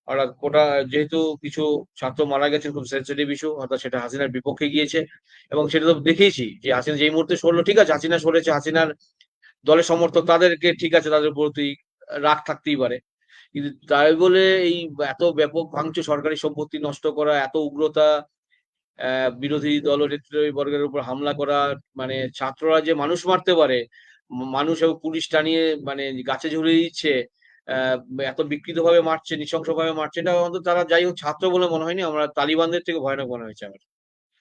অর্থাৎ কোটা, যেহেতু কিছু ছাত্র মারা গেছেন, খুব সেন্সিটিভ ইস্যু, অর্থাৎ সেটা হাসিনার বিপক্ষে গিয়েছে। এবং সেটা তো দেখেইছি যে হাসিনা যেই মুহূর্তে সরলো, ঠিক আছে হাসিনা সরেছে, হাসিনার দলের সমর্থক তাদেরকে, ঠিক আছে তাদের প্রতি রাগ থাকতেই পারে, কিন্তু তাই বলে এই এত ব্যাপক ভাঙচুর, সরকারি সম্পত্তি নষ্ট করা, এত উগ্রতা, বিরোধী দলনেত্রী বর্গের উপর হামলা করা, মানে ছাত্ররা যে মানুষ মারতে পারে, মানুষ এবং পুলিশ টানিয়ে মানে গাছে ঝুলিয়ে দিচ্ছে, আহ এত বিকৃত ভাবে মারছে, নৃশংস ভাবে মারছে, এটা অন্তত তারা যাই হোক ছাত্র বলে মনে হয়নি, আমরা তালিবানদের থেকে ভয়ানক মনে হয়েছে আমার।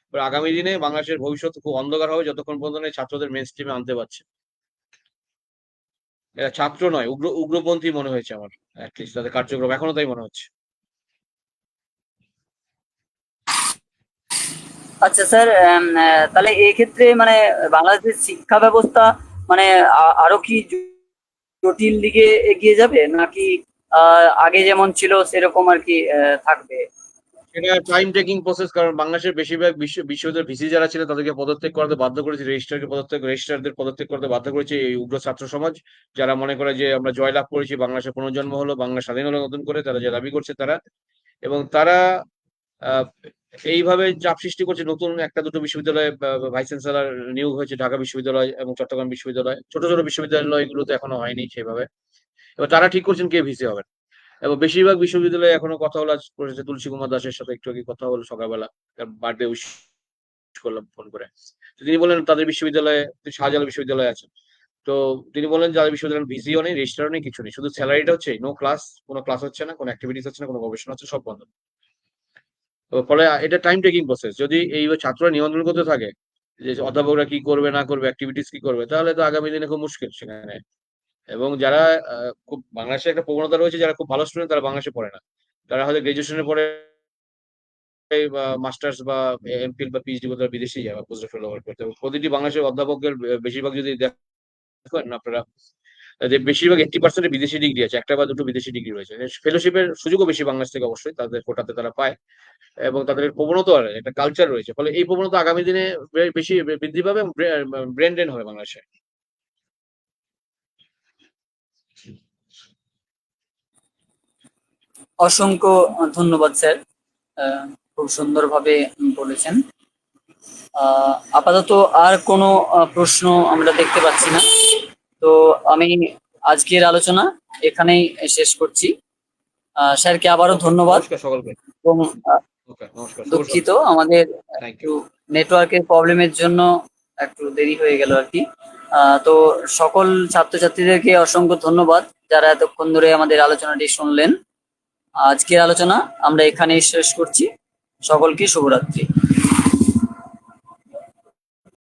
এবার আগামী দিনে বাংলাদেশের ভবিষ্যৎ খুব অন্ধকার হবে যতক্ষণ পর্যন্ত না এই ছাত্রদের মেন স্ট্রিমে আনতে পারছে। এরা ছাত্র নয়, উগ্রপন্থী মনে হয়েছে আমার, অ্যাটলিস্ট তাদের কার্যক্রম এখনো তাই মনে হচ্ছে। আচ্ছা স্যার, তাহলে এই ক্ষেত্রে মানে বাংলাদেশের শিক্ষা ব্যবস্থা মানে আরো কি জটিল দিকে এগিয়ে যাবে, নাকি আগে যেমন ছিল সেরকম আর কি থাকবে? এটা টাইম টেকিং প্রসেস, কারণ বাংলাদেশের বেশিরভাগ বিশ্ববিদ্যালয়ের ভিসি যারা ছিল তাদেরকে পদত্যাগ করাতে বাধ্য করেছে, রেজিস্ট্রারদের পদত্যাগ করতে বাধ্য করেছে এই উগ্র ছাত্র সমাজ, যারা মনে করে যে আমরা জয়লাভ করেছি, বাংলাদেশের পুনর্জন্ম হলো, বাংলা স্বাধীন হলো নতুন করে, তারা যে দাবি করছে তারা। এবং তারা আহ, এইভাবে চাপ সৃষ্টি করছে। নতুন একটা দুটো বিশ্ববিদ্যালয়ে ভাইস চ্যান্সেলর নিয়োগ হয়েছে, ঢাকা বিশ্ববিদ্যালয় এবং চট্টগ্রাম বিশ্ববিদ্যালয়, ছোট ছোট বিশ্ববিদ্যালয়গুলোতে এখনো হয়নি সেভাবে। এবার তারা ঠিক করছেন কে ভিসি হবে। এবং বেশিরভাগ বিশ্ববিদ্যালয়ে এখনো কথা বলা করেছে, তুলসী কুমার দাসের সাথে একটু আগে কথা হলো সকালবেলা, তার বার্থডে উইশ করলাম ফোন করে। তো তিনি বললেন তাদের বিশ্ববিদ্যালয়ে, শাহজালাল বিশ্ববিদ্যালয় আছে, তো তিনি বললেন যাদের বিশ্ববিদ্যালয় ভিসিও নেই, রেজিস্ট্রারও নেই, কিছু নেই, শুধু স্যালারিটা হচ্ছে, নো ক্লাস, কোনো ক্লাস হচ্ছে না, কোনো অ্যাক্টিভিটিস হচ্ছে না, কোনো গবেষণা হচ্ছে, সব বন্ধ। তো ফলে এটা টাইম টেকিং প্রসেস। যদি এই ছাত্ররা নিয়ন্ত্রণ করতে থাকে যে অধ্যাপকরা কি করবে না করবে, অ্যাক্টিভিটিস কি করবে, তাহলে তো আগামী দিনে খুব মুশকিল সেখানে। এবং যারা খুব বাংলাদেশে একটা প্রবণতা রয়েছে, যারা খুব ভালো স্টুডেন্ট তারা বাংলাদেশে পড়ে না, তারা হয়তো গ্রাজুয়েশনের পরে বা মাস্টার্স বা এমফিল বা পিএইচডি করতে বিদেশে যায় বা পোস্ট ডক্টরাল করতে। প্রতিটি বাংলাদেশের অধ্যাপকের বেশিরভাগ যদি দেখেন আপনারা, যে বেশিরভাগ 80% বিদেশি ডিগ্রি আছে, একটা বা দুটো বিদেশি ডিগ্রি রয়েছে। ফেলোশিপের সুযোগও বেশি বাংলাদেশ থেকে অবশ্যই, তাদের কোটাতে তারা পায়, এবং তাদের প্রবণতা একটা কালচার রয়েছে। ফলে এই প্রবণতা আগামী দিনে বেশি বৃদ্ধি পাবে, ব্রেন ড্রেন হবে বাংলাদেশে। অসংখ্য ধন্যবাদ স্যার, খুব সুন্দরভাবে বলেছেন। আপাতত আর কোনো প্রশ্ন আমরা দেখতে পাচ্ছি না, তো আমি আজকের আলোচনা এখানেই শেষ করছি। স্যারকে আবারও ধন্যবাদ। নমস্কার সকলকে। এবং নমস্কার, দুঃখিত আমাদের থ্যাংক একটু ইউ। নেটওয়ার্কের প্রবলেমের জন্য একটু দেরি হয়ে গেল আর কি। তো সকল ছাত্রছাত্রীদেরকে অসংখ্য ধন্যবাদ যারা এতক্ষণ ধরে আমাদের আলোচনাটি শুনলেন। আজকের আলোচনা আমরা এখানেই শেষ করছি। সকলকে শুভরাত্রি।